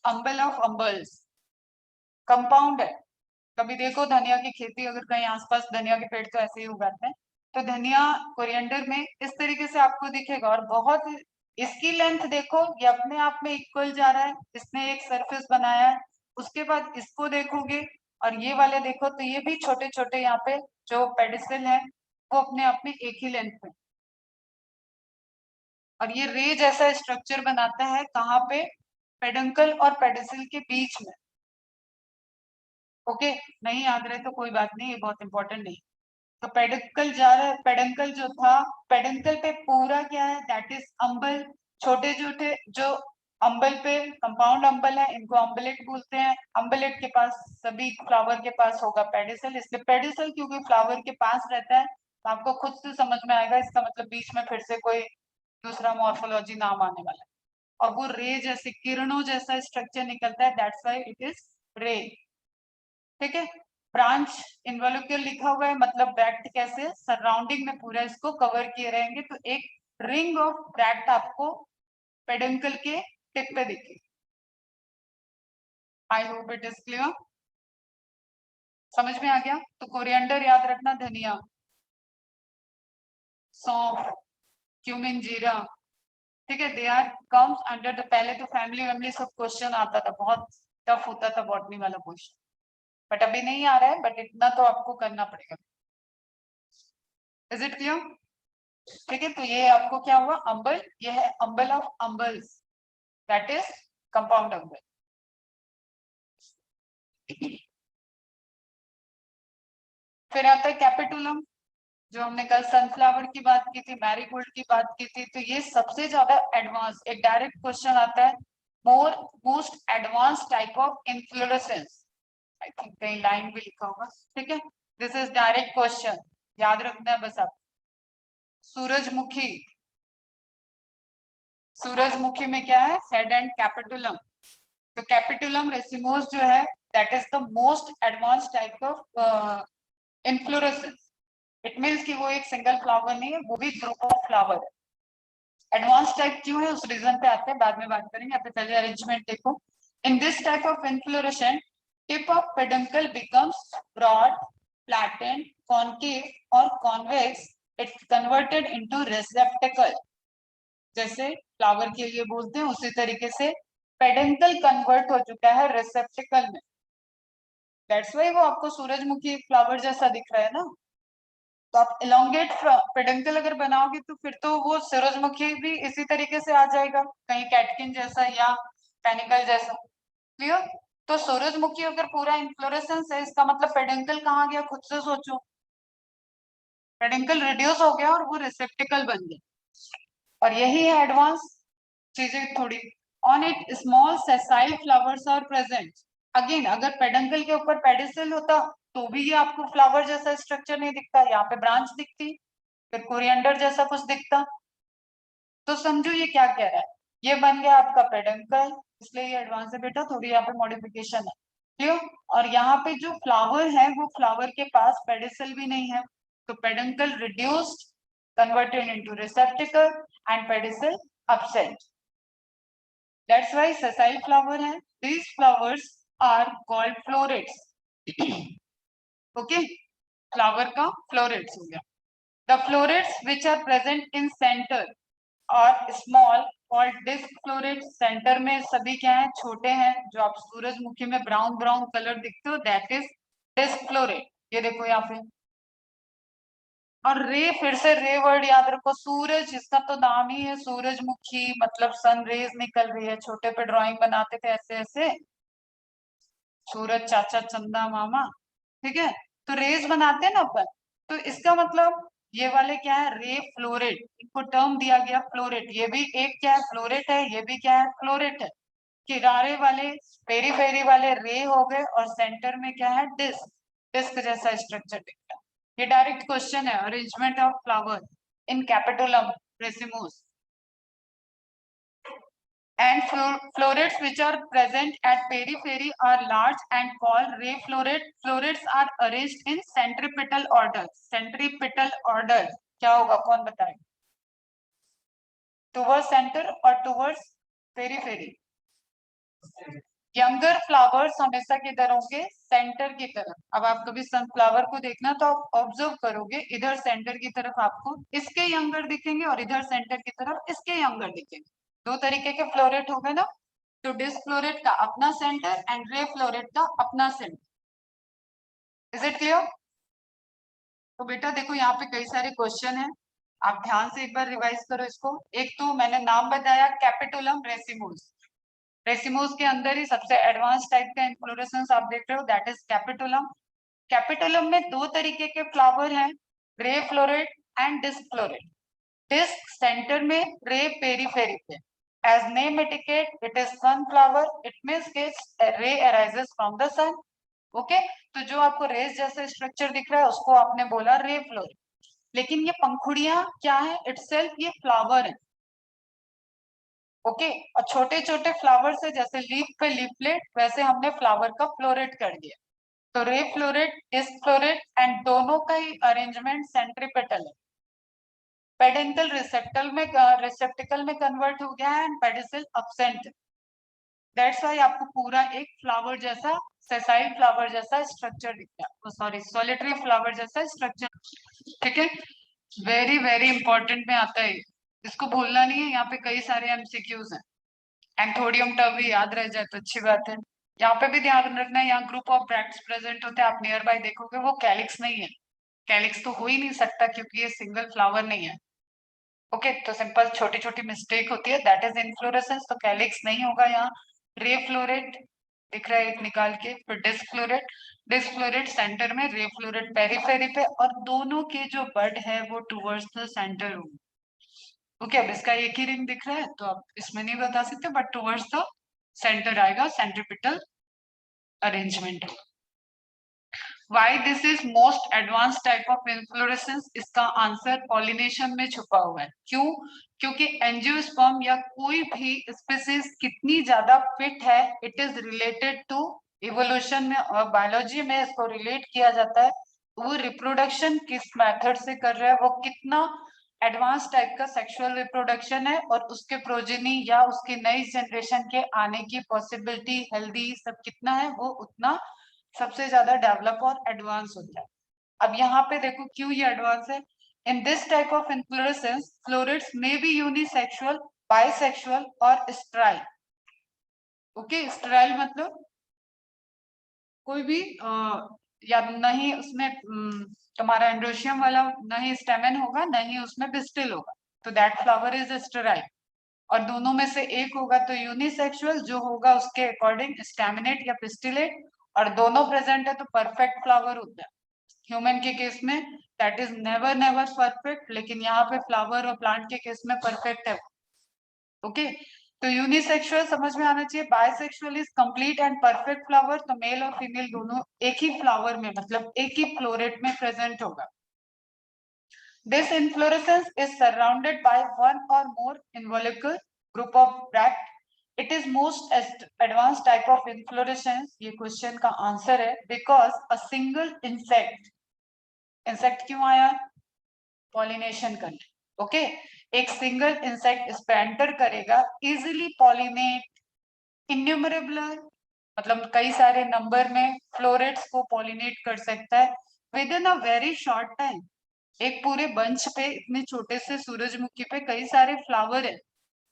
अम्बल ऑफ अम्बल्स, कंपाउंड है। कभी देखो धनिया की खेती, अगर कहीं आसपास धनिया के पेड़ तो ऐसे ही उगाते हैं, तो धनिया कोरिएंडर में इस तरीके से आपको दिखेगा, और बहुत, इसकी लेंथ देखो ये अपने आप में इक्वल जा रहा है, इसने एक सरफेस बनाया है, उसके बाद इसको देखोगे और ये वाले देखो तो ये भी छोटे छोटे यहाँ पे जो पेडिसल है वो अपने आप में एक ही लेंथ पे, और ये रे जैसा स्ट्रक्चर बनाता है कहाँ पे, पेडंकल और पेडिसल के बीच में। ओके, नहीं याद रहे तो कोई बात नहीं, ये बहुत इंपॉर्टेंट नहीं। तो पेडंकल जा रहा है, पेडंकल जो था, पेडंकल पे पूरा क्या है, दैट इज अम्बल, छोटे छोटे जो अम्बल पे कंपाउंड अम्बल है इनको अम्बलेट बोलते हैं। अम्बलेट के पास सभी फ्लावर के पास होगा पेडिसल, इसलिए पेडिसल क्योंकि फ्लावर के पास रहता है तो आपको खुद से समझ में आएगा, इसका मतलब बीच में फिर से कोई दूसरा मॉर्फोलॉजी नाम आने वाला है, और वो रे जैसे किरणों जैसा स्ट्रक्चर निकलता है, दैट्स व्हाई इट इज रे, ठीक है। ब्रांच इन्वॉल्यूक्यूल लिखा हुआ है मतलब ब्रैक्ट कैसे सराउंडिंग में पूरा इसको कवर किए रहेंगे, तो एक रिंग ऑफ ब्रैक्ट आपको पेडंकल के टिप पे दिखेगी। I hope it is clear, समझ में आ गया। तो कोरिएंडर याद रखना, धनिया, सौंफ, क्यूमिन, जीरा, ठीक है, they are comes under the, पहले तो फैमिली सब क्वेश्चन आता था, बहुत टफ होता था बॉटनी वाला क्वेश्चन, बट अभी नहीं आ रहा है, बट इतना तो आपको करना पड़ेगा। Is it clear? ठीक है, तो ये आपको क्या हुआ, अम्बल, ये है अम्बल ऑफ अम्बल्स, दैट इज कंपाउंड अम्बल। फिर आता है कैपिटुलम, जो हमने कल सनफ्लावर की बात की थी, मैरीगोल्ड की बात की थी, तो ये सबसे ज्यादा एडवांस, एक डायरेक्ट क्वेश्चन आता है, most advance type of inflorescence, I think कहीं लाइन भी लिखा होगा, ठीक है, दिस इज डायरेक्ट क्वेश्चन, याद रखना है बस आप। सूरजमुखी, सूरजमुखी में क्या है, हेड एंड कैपिटुलम, तो कैपिटुलम रेसिमोस जो है that is the most advance type of inflorescence, it means कि वो एक सिंगल फ्लावर नहीं है, वो भी ग्रुप ऑफ फ्लावर है। एडवांस टाइप क्यों है उस रीजन पे आते हैं, बाद में बात करेंगे, यहाँ पे पहले अरेंजमेंट देखो। In this type of inflorescence, tip of peduncle becomes broad, flattened, concave और convex, it's converted into receptacle, जैसे फ्लावर के लिए बोलते हैं उसी तरीके से पेडंकल कन्वर्ट हो चुका है रिसेप्टेकल में, दैट्स वाई वो आपको सूरजमुखी फ्लावर जैसा दिख रहा है ना। तो आप इलोंगेट पेडंकल अगर बनाओगे तो फिर तो वो सूरजमुखी भी इसी तरीके से आ जाएगा, कहीं कैटकिन जैसा या पेनिकल जैसा, क्लियर? तो सूरजमुखी अगर पूरा इन्फ्लोरेसेंस है, इसका मतलब पेडंकल कहाँ गया, खुद से सोचो, पेडंकल रिड्यूस हो गया और वो रिसेप्टिकल बन गया, और यही है एडवांस चीजें थोड़ी। On it small sessile flowers are present, again अगर पेडंकल के ऊपर पेडिसल होता तो भी ये आपको फ्लावर जैसा स्ट्रक्चर नहीं दिखता, यहाँ पे ब्रांच दिखती, फिर कोरिएंडर जैसा कुछ दिखता, तो समझो ये क्या कह रहा है, ये बन गया आपका पेडंकल, इसलिए ये एडवांस है बेटा, थोड़ी यहाँ पे मॉडिफिकेशन है, क्लियर? और यहाँ पे जो फ्लावर है वो फ्लावर के पास पेडिसल भी नहीं है, तो peduncle reduced, converted into रिसेप्टिकल and pedicel absent, that's why sessile flower है, these flowers are called florets, okay, flower का florets हो गया, the florets which are present in center और स्मॉल और डिस्क फ्लोरेट, सेंटर में सभी क्या है, छोटे हैं, जो आप सूरजमुखी में ब्राउन ब्राउन कलर दिखते हो दैट इज डिस्क फ्लोरेट, ये देखो यहाँ पे। और रे, फिर से रे वर्ड याद रखो, सूरज इसका तो नाम ही है सूरजमुखी, मतलब सन रेज निकल रही है, छोटे पे ड्राइंग बनाते थे ऐसे ऐसे, सूरज चाचा चंदा मामा, ठीक है, तो रेज बनाते हैं ना अपन, तो इसका मतलब ये वाले क्या है, रे फ्लोरेट, इनको टर्म दिया गया फ्लोरेट, ये भी एक क्या है, फ्लोरेट है, ये भी क्या है, फ्लोरेट है, किनारे वाले पेरी पेरी वाले रे हो गए, और सेंटर में क्या है, डिस्क, डिस्क जैसा स्ट्रक्चर दिखता है। ये डायरेक्ट क्वेश्चन है, arrangement of flower in capitulum racemose, and florets which are present at periphery are large and called ray floret. Florets are arranged in centripetal order. Centripetal order क्या होगा, कौन बताए, towards center और towards periphery। Younger flowers हमेशा किधर होंगे, centre की तरफ। अब आप कभी सनफ्लावर को देखना तो आप ऑब्जर्व करोगे, इधर सेंटर की तरफ आपको इसके यंगर दिखेंगे और इधर सेंटर की तरफ इसके यंगर दिखेंगे, दो तरीके के फ्लोरेट हो गए ना, तो डिस्क फ्लोरेट का अपना सेंटर एंड रे फ्लोरेट का अपना सेंटर, इज इट क्लियर? तो बेटा देखो यहाँ पे कई सारे क्वेश्चन है, आप ध्यान से एक बार रिवाइज करो इसको। एक तो मैंने नाम बताया कैपिटुलम रेसिमोस, रेसिमोस के अंदर ही सबसे एडवांस टाइप का इन्फ्लोरेसेंस आप देख रहे हो दैट इज कैपिटुलम। कैपिटुलम में दो तरीके के फ्लावर हैं, ray floret and disc floret. Disc centre में, रे पेरीफेरी पे, as name indicate it is sunflower, it means its ray arises from the sun, okay, तो जो आपको रेस जैसा स्ट्रक्चर दिख रहा है उसको आपने बोला रे फ्लोरेट, लेकिन ये पंखुड़ियां क्या है, इटसेल्फ ये फ्लावर है, ओके, और छोटे छोटे फ्लावर से जैसे लीफ पे लीफलेट, वैसे हमने फ्लावर का फ्लोरेट कर दिया, तो रे फ्लोरेट, डिस्क फ्लोरेट, एंड दोनों का ही अरेंजमेंट सेंट्रीपेटल है, पेडेंकल रिसेप्टिकल में कन्वर्ट हो गया है and pedicel absent, that's why आपको पूरा एक फ्लावर जैसा, सेसाइल फ्लावर जैसा स्ट्रक्चर दिखता है, सॉरी सॉलिटरी फ्लावर जैसा स्ट्रक्चर, ठीक है, वेरी वेरी इंपॉर्टेंट में आता है। इसको भूलना नहीं है, यहाँ पे कई सारे एमसीक्यूज हैं। एंथोडियम टर्म भी याद रह जाए तो अच्छी बात है। यहाँ पे भी ध्यान रखना है, यहाँ ग्रुप ऑफ ब्रैक्ट्स प्रेजेंट होते हैं, आप नियर बाय देखोगे वो कैलिक्स नहीं है। कैलिक्स तो हो ही नहीं सकता क्योंकि ये सिंगल फ्लावर नहीं है। ओके, तो सिंपल छोटी छोटी मिस्टेक होती है, दैट इज इनफ्लोरेसेंस, तो कैलिक्स नहीं होगा यहाँ। रे फ्लोरेट दिख रहा है एक निकाल के, फिर डिस्क फ्लोरेट सेंटर में, रे फ्लोरेट पेरीफेरी पे, और दोनों के जो बड है वो टूवर्ड्स द सेंटर होंगे। ओके, अब इसका एक ही रिंग दिख रहा है तो आप इसमें नहीं बता सकते, बट टूवर्ड्स द सेंटर आएगा, centripetal arrangement. Why this is most advance type of inflorescence, इसका आंसर पॉलिनेशन में छुपा हुआ है। क्यों? क्योंकि एंजियोस्पर्म या कोई भी स्पीसीज कितनी ज्यादा फिट है, it is related to evolution में और बायोलॉजी में इसको रिलेट किया जाता है। वो रिप्रोडक्शन किस मेथड से कर रहा है, वो कितना एडवांस टाइप का सेक्सुअल रिप्रोडक्शन है, और उसके प्रोजेनी या उसकी नई जनरेशन के आने की पॉसिबिलिटी हेल्दी सब कितना है, वो उतना सबसे ज्यादा डेवलप और एडवांस होता है। अब यहाँ पे देखो क्यों ये एडवांस है। In this type of inflorescence florets may be unisexual, bisexual और स्ट्राइल। ओके, स्ट्राइल मतलब कोई भी या नहीं उसमें तुम्हारा एंड्रोशियम वाला नहीं स्टेमेन होगा, नहीं उसमें पिस्टिल होगा, तो दैट फ्लावर इज स्टेराइल। और दोनों में से एक होगा तो यूनिसेक्सुअल, जो होगा उसके अकॉर्डिंग स्टेमिनेट या पिस्टिलेट, और दोनों प्रेजेंट है तो परफेक्ट फ्लावर होता है। ह्यूमन के केस में that is never never perfect, लेकिन यहाँ पे फ्लावर और प्लांट के केस में परफेक्ट है। ओके, तो यूनिसेक्सुअल समझ में आना चाहिए। Bisexual is complete and perfect flower, तो मेल और फीमेल दोनों एक ही फ्लावर में मतलब एक ही फ्लोरेट में प्रेजेंट होगा। This inflorescence is surrounded by one or more involucre group of bract. It is most advance type of inflorescence, ये क्वेश्चन का आंसर है, because a single insect, insect क्यों आया, पॉलिनेशन करने। ओके, एक सिंगल इंसेक्ट इस पे एंटर करेगा, इजिली पॉलिनेट इन्यूमरेबल, मतलब कई सारे नंबर में फ्लोरेट्स को पॉलिनेट कर सकता है with in a very short time. एक पूरे बंच पे, इतने छोटे से सूरजमुखी पे कई सारे फ्लावर है,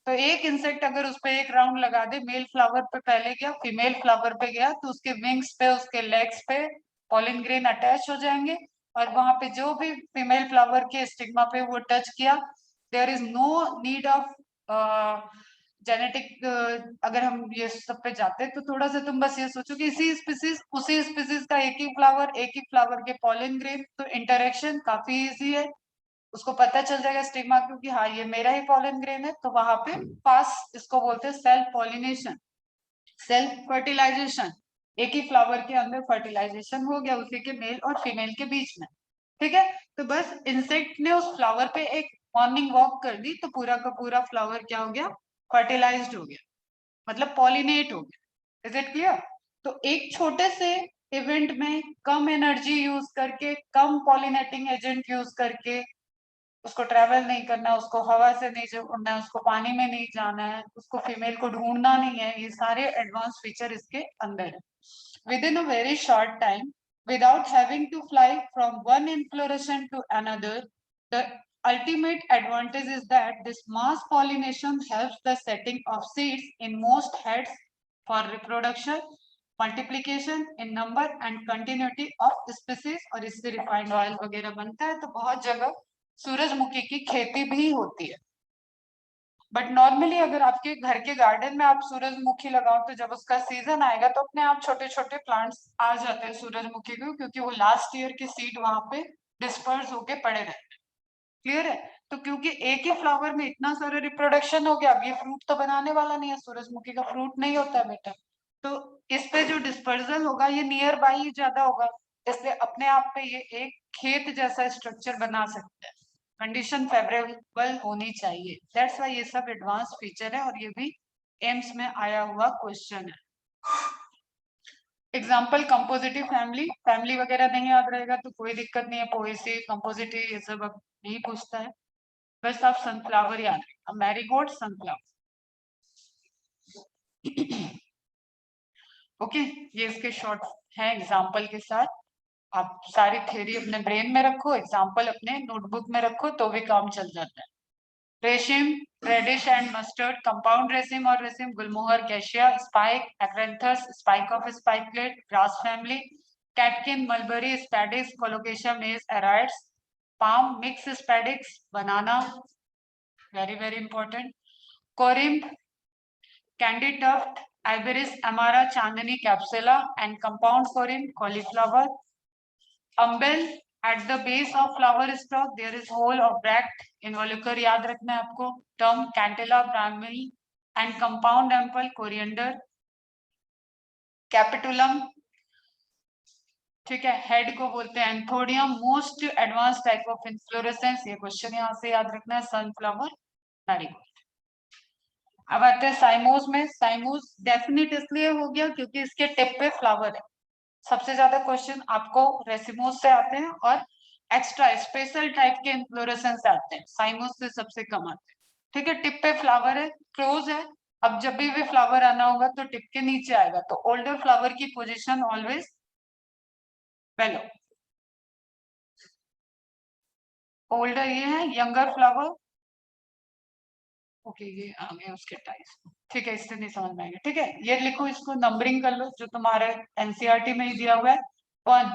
तो एक इंसेक्ट अगर उस पे एक राउंड लगा दे, मेल फ्लावर पे पहले गया, फीमेल फ्लावर पे गया, तो उसके विंग्स पे, उसके लेग्स पे पॉलिन ग्रेन अटैच हो जाएंगे, और वहां पे जो भी फीमेल फ्लावर के स्टिग्मा पे वो टच किया, there is no need of genetic. अगर हम ये सब पे जाते हैं तो थोड़ा सा तुम बस ये सोचो कि इसी स्पीसीज उसी स्पीसीज का एक ही फ्लावर के पॉलिन ग्रेन, तो इंटरेक्शन काफी इजी है, उसको पता चल जाएगा स्टिग्मा क्योंकि हाँ ये मेरा ही पॉलन ग्रेन है, तो वहां पे पास, इसको बोलते हैं सेल्फ पॉलिनेशन, सेल्फ फर्टिलाइजेशन। एक ही फ्लावर के अंदर फर्टिलाइजेशन हो गया उसी के मेल और फीमेल के बीच में। ठीक है, तो बस इंसेक्ट ने उस फ्लावर पे एक मॉर्निंग वॉक कर दी तो पूरा का पूरा फ्लावर क्या हो गया, फर्टिलाइज्ड हो गया, मतलब पॉलिनेट हो गया। Is it clear? तो एक छोटे से इवेंट में कम एनर्जी यूज करके, कम पॉलिनेटिंग एजेंट यूज करके, उसको ट्रेवल नहीं करना, उसको हवा से नहीं जोड़ना है, उसको पानी में नहीं जाना है, उसको फीमेल को ढूंढना नहीं है, ये सारे एडवांस फीचर इसके अंदर है। With in a very short time, without having to fly from one inflorescence to another, the ultimate advantage is that this mass pollination helps the setting of seeds in most heads for reproduction, multiplication in number and continuity of species, और इससे refined oil वगैरह बनता है, तो बहुत जगह सूरजमुखी की खेती भी होती है। बट नॉर्मली अगर आपके घर के गार्डन में आप सूरजमुखी लगाओ तो जब उसका सीजन आएगा तो अपने आप छोटे छोटे प्लांट्स आ जाते हैं सूरजमुखी के, क्योंकि वो लास्ट ईयर के सीड वहां पे डिस्पर्स होके पड़े रहते हैं। क्लियर है? तो क्योंकि एक ही फ्लावर में इतना सारा रिप्रोडक्शन हो गया, अब ये फ्रूट तो बनाने वाला नहीं है, सूरजमुखी का फ्रूट नहीं होता है बेटा, तो इस पे जो डिस्पर्जल होगा ये नियर बाई ही ज्यादा होगा, इसलिए अपने आप पे ये एक खेत जैसा स्ट्रक्चर बना सकते हैं। कंडीशन फेवरेबल होनी चाहिए, दैट्स वाई ये सब एडवांस फीचर है, और ये भी एम्स में आया हुआ क्वेश्चन है। एग्जाम्पल कंपोजिटिव फैमिली, फैमिली वगैरह नहीं याद रहेगा तो कोई दिक्कत नहीं है, पोएसी कंपोजिटिव ये सब अब नहीं पूछता है, बस आप सनफ्लावर याद रखें, मैरीगोल्ड सनफ्लावर। ओके, ये इसके शॉर्ट है एग्जाम्पल के साथ। आप सारी थ्योरी अपने ब्रेन में रखो, एग्जाम्पल अपने नोटबुक में रखो, तो भी काम चल जाता है। Raceme, radish and mustard, compound raceme और raceme, gulmohar, cassia, spike, Achyranthes, spike of spikelet, grass family, catkin, mulberry, spadix, Colocasia, maize, aroids, palm, mix spadix, banana, very very important, corymb, candytuft, Iberis amara, chandni, Capsella and compound corymb, cauliflower, umbel, at the base of flower stalk there is hole or bract, involucre याद रखना है आपको, term cantilla, brahmi and compound ample, coriander, capitulum, ठीक है, head को बोलते हैं anthodium, most advance type of inflorescence, ये क्वेश्चन यहाँ से याद रखना है, सनफ्लावर, मैरीगोल्ड। अब आते हैं साइमोस में, साइमोस डेफिनेट इसलिए हो गया क्योंकि इसके टिप पे फ्लावर है। सबसे ज्यादा क्वेश्चन आपको रेसिमोस से आते हैं और एक्स्ट्रा स्पेशल टाइप के इन्फ्लोरेसेंस आते हैं, साइमोस से सबसे कम आते हैं, ठीक है। टिप पे फ्लावर है, क्लोज है, अब जब भी फ्लावर आना होगा तो टिप के नीचे आएगा, तो ओल्डर फ्लावर की पोजीशन ऑलवेज बेलो, ओल्डर ये है, यंगर फ्लावर, ओके ये आ गए उसके टाइप, ठीक है, इससे नहीं समझ में आएगा, ठीक है। ये लिखो, इसको नंबरिंग कर लो जो तुम्हारे एनसीईआरटी में ही दिया हुआ है।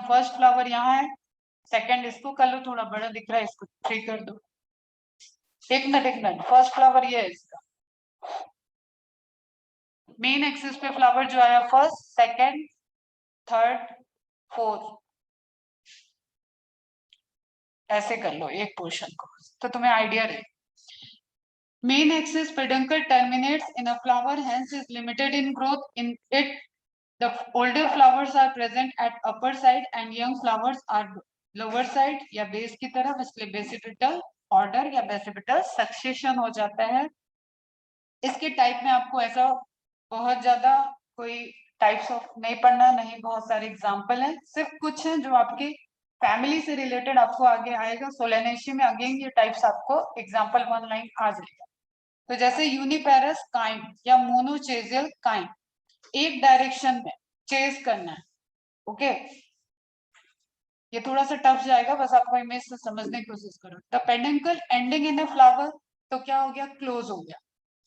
फर्स्ट फ्लावर यहाँ है, सेकंड इसको कर लो, थोड़ा बड़ा दिख रहा है, इसको 3 कर दो, एक मिनट, फर्स्ट फ्लावर ये है इसका, मेन एक्सिस पे फ्लावर जो आया फर्स्ट, सेकंड, थर्ड, फोर्थ, ऐसे कर लो एक पोर्शन को, तो तुम्हें आइडिया रहे। Main axis peduncle terminates in a flower, hence is limited in growth. In it, the older flowers are present at upper side and young flowers are lower side या base की तरफ, इसलिए basipetal order या basipetal succession हो जाता है। इसके type में आपको ऐसा बहुत ज्यादा कोई टाइप्स ऑफ नहीं पढ़ना, नहीं, बहुत सारे एग्जाम्पल हैं, सिर्फ कुछ हैं जो आपके फैमिली से रिलेटेड आपको आगे आएगा। सोलेनेशियम में अगेन ये टाइप्स आपको एग्जाम्पल 1 लाइन आ जाएगा। तो जैसे यूनिपेरस काइंड या मोनोचेजियल काइंड, एक डायरेक्शन में चेज करना है, ओके। ये थोड़ा सा टफ जाएगा, बस आपको इमेज से समझने की कोशिश करो। The peduncle ending in a flower, तो क्या हो गया, क्लोज हो गया,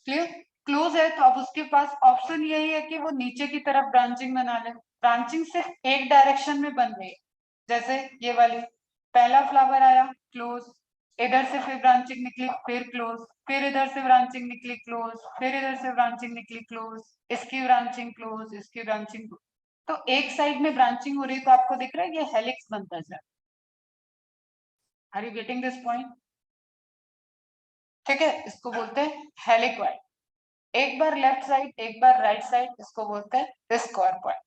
क्लियर, क्लोज है, तो अब उसके पास ऑप्शन यही है कि वो नीचे की तरफ ब्रांचिंग बना ले। ब्रांचिंग सिर्फ एक डायरेक्शन में बन रही है, जैसे ये वाली, पहला फ्लावर आया क्लोज, इधर से फिर ब्रांचिंग निकली, फिर क्लोज, फिर इधर से ब्रांचिंग निकली क्लोज, फिर इधर से ब्रांचिंग निकली क्लोज, इसकी ब्रांचिंग क्लोज, इसकी ब्रांचिंग, तो एक साइड में ब्रांचिंग हो रही है, तो आपको दिख रहा है ये हेलिक्स बनता है। Are you getting this point, ठीक है, इसको बोलते हैं हेलिक्वाइड। एक बार लेफ्ट साइड, एक बार राइट साइड, इसको बोलते हैं स्क्वायर पॉइंट।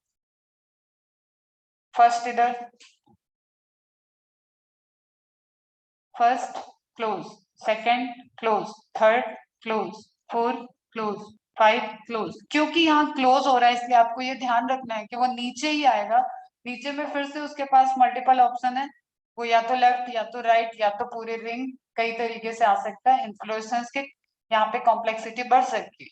फर्स्ट इधर, first close, second close, third close, fourth close, 5 close. क्योंकि यहाँ क्लोज हो रहा है इसलिए आपको ये ध्यान रखना है कि वो नीचे ही आएगा, नीचे में फिर से उसके पास मल्टीपल ऑप्शन है, वो या तो लेफ्ट या तो राइट या तो पूरे रिंग, कई तरीके से आ सकता है, इन्फ्लोरेसेंस के यहाँ पे कॉम्प्लेक्सिटी बढ़ सकती है,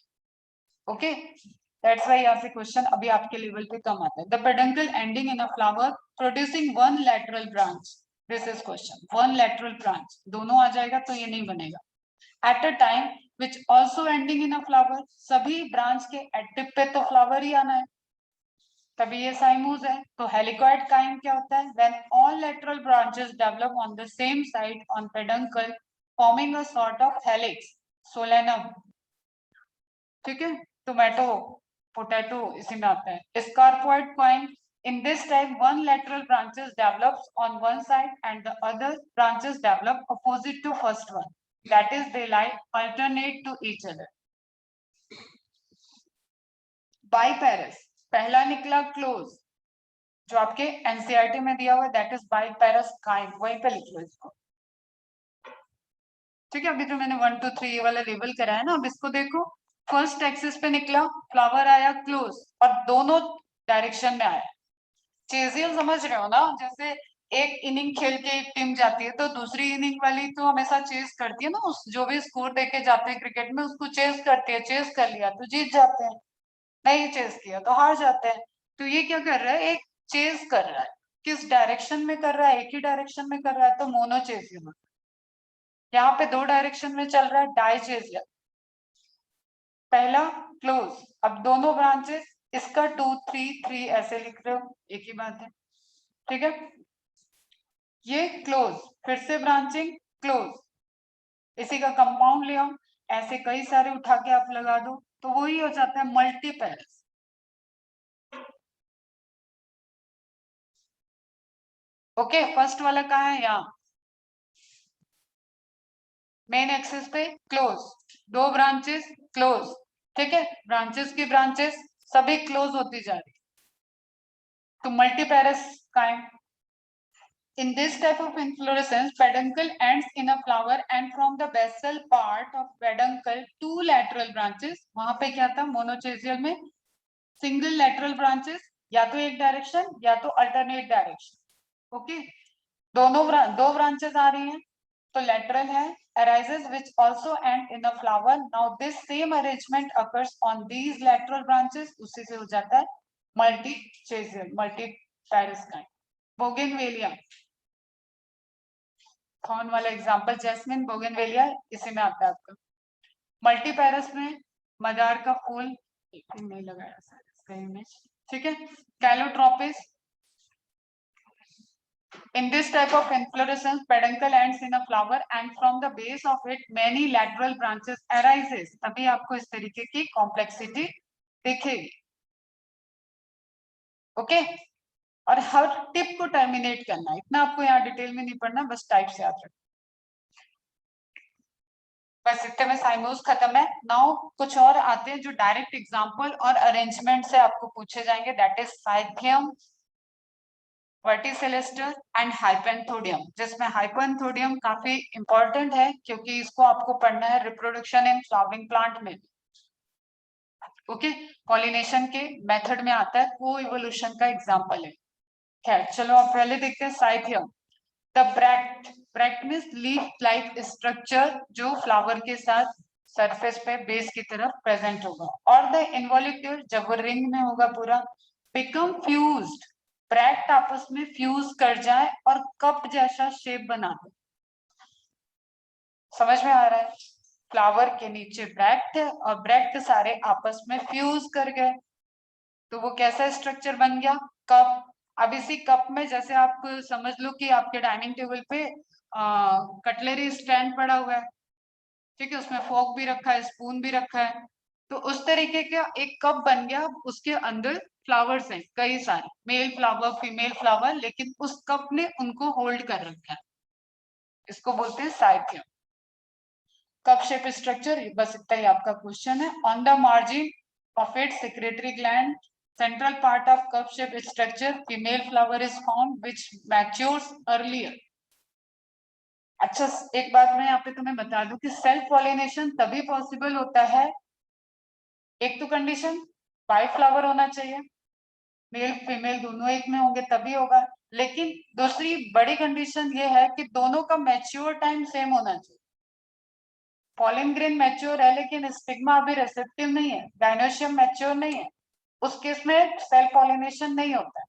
ओके। दैट्स व्हाई यहाँ से क्वेश्चन अभी आपके लेवल पे कम आता है। The peduncle ending in a flower producing one lateral branch, this is question, one lateral branch, दोनों आ जाएगा तो ये नहीं बनेगा। At a time which also ending in a flower, सभी ब्रांच के एट पे तो फ्लावर ही आना है, तभी ये साइमोस है। तो हेलिकॉइड काइंड क्या होता है, when all lateral branches develop on the same side on peduncle forming a sort of helix, Solanum, ठीक है, टोमेटो, पोटैटो इसी में आता है। स्कारपोइड kind, in this type one lateral branches develops on one side and the other branches develop opposite to first one, that is they lie alternate to each other. Biparous, पहला निकला close, जो आपके NCERT में दिया हुआ है, that is बाइपेरस kind, वहीं पे लिख लो इसको, ठीक है। अभी जो मैंने 1 2 3 ये वाला लेबल कराया ना, अब इसको देखो, फर्स्ट एक्सिस पे निकला, फ्लावर आया क्लोज और दोनों डायरेक्शन में आया, चेजियल समझ रहे हो ना, जैसे एक इनिंग खेल के एक टीम जाती है तो दूसरी इनिंग वाली तो हमेशा चेस करती है ना, उस जो भी स्कोर देके जाते हैं क्रिकेट में उसको चेस करती है, चेस कर लिया तो जीत जाते हैं, नहीं चेस किया तो हार जाते हैं। तो ये क्या कर रहा है, एक चेस कर रहा है, किस डायरेक्शन में कर रहा है, एक ही डायरेक्शन में कर रहा है, तो मोनो चेजियल, यहाँ पे 2 डायरेक्शन में चल रहा है डाइजेजियल, पहला क्लोज, अब दोनों ब्रांचेस, इसका 2 3 3 ऐसे लिख रहे हो, एक ही बात है, ठीक है। ये क्लोज, फिर से ब्रांचिंग क्लोज, इसी का कंपाउंड ले आओ, ऐसे कई सारे उठा के आप लगा दो तो वही हो जाता है मल्टीपेरेस। ओके, फर्स्ट वाला कहाँ है, यहाँ मेन एक्सिस पे क्लोज, 2 ब्रांचेस क्लोज, ठीक है, ब्रांचेस की ब्रांचेस सभी क्लोज होती जा रही, तो मल्टीपेरेस kind. In this type of inflorescence, peduncle ends in a flower and from the basal part of peduncle 2 lateral branches, वहां पे क्या था मोनोचेजियल में सिंगल लेटरल ब्रांचेस, या तो एक डायरेक्शन या तो अल्टरनेट डायरेक्शन, ओके, दो ब्रांचेस आ रही हैं तो लेटरल है, arises which also end in a flower. Now this same arrangement occurs on these lateral branches, उसी से हो जाता है मल्टीचेजियल, मल्टीपेरिस काइंड। बोगेनवेलिया थॉर्न वाला एग्जांपल, जैस्मिन बोगेनवेलिया इसी में आता है आपका। मल्टीपेरस में मदार का फूल, नहीं लगाया सर इसका इमेज, ठीक है, Calotropis. In this type of inflorescence, peduncle ends in a flower and from the base of it many lateral branches arises. तभी आपको इस तरीके की कॉम्प्लेक्सिटी दिखेगी, ओके। और हर टिप को टर्मिनेट करना, इतना आपको यहाँ डिटेल में नहीं पढ़ना, बस टाइप से याद रखना, बस इतने में साइमोस खत्म है। नाउ कुछ और आते हैं जो डायरेक्ट एग्जांपल और अरेंजमेंट से आपको पूछे जाएंगे, that is cyathium, verticillaster and hypanthodium, जिसमें हाइपेंथोडियम काफी इंपॉर्टेंट है क्योंकि इसको आपको पढ़ना है रिप्रोडक्शन इन फ्लावरिंग प्लांट में, ओके, पॉलिनेशन के मेथड में आता है, को इवोल्यूशन का एग्जांपल है। खैर चलो आप पहले देखते हैं cyathium. The bract, bract means leaf like structure जो फ्लावर के साथ सरफेस पे बेस की तरफ प्रेजेंट होगा, और द इन्वॉल्यूक्यूल जब वो रिंग में होगा पूरा, बिकम फ्यूज्ड, ब्रैक्ट आपस में फ्यूज कर जाए और कप जैसा शेप बना दे, समझ में आ रहा है, फ्लावर के नीचे ब्रैक्ट है और ब्रैक्ट सारे आपस में फ्यूज कर गए, तो वो कैसा स्ट्रक्चर बन गया, कप। अब इसी कप में जैसे आप समझ लो कि आपके डाइनिंग टेबल पे कटलरी स्टैंड पड़ा हुआ है, ठीक है, उसमें फोक भी रखा है, स्पून भी रखा है, तो उस तरीके का एक कप बन गया, उसके अंदर फ्लावर्स हैं कई सारे, मेल फ्लावर फीमेल फ्लावर, लेकिन उस कप ने उनको होल्ड कर रखा है, इसको बोलते हैं साइथियम। कप शेप स्ट्रक्चर, बस इतना ही आपका क्वेश्चन है। On the margin of its secretory gland, central part of cup shaped structure, female flower is found which matures earlier. अच्छा, एक बात मैं यहाँ पे तुम्हें बता दूं कि सेल्फ पॉलिनेशन तभी पॉसिबल होता है, एक तो कंडीशन बाई फ्लावर होना चाहिए, मेल फीमेल दोनों एक में होंगे तभी होगा, लेकिन दूसरी बड़ी कंडीशन ये है कि दोनों का मैच्योर टाइम सेम होना चाहिए। पॉलिन ग्रेन मैच्योर है लेकिन स्टिग्मा अभी रिसेप्टिव नहीं है, गायनोशियम मैच्योर नहीं है, उस केस में सेल्फ पॉलिनेशन नहीं होता है,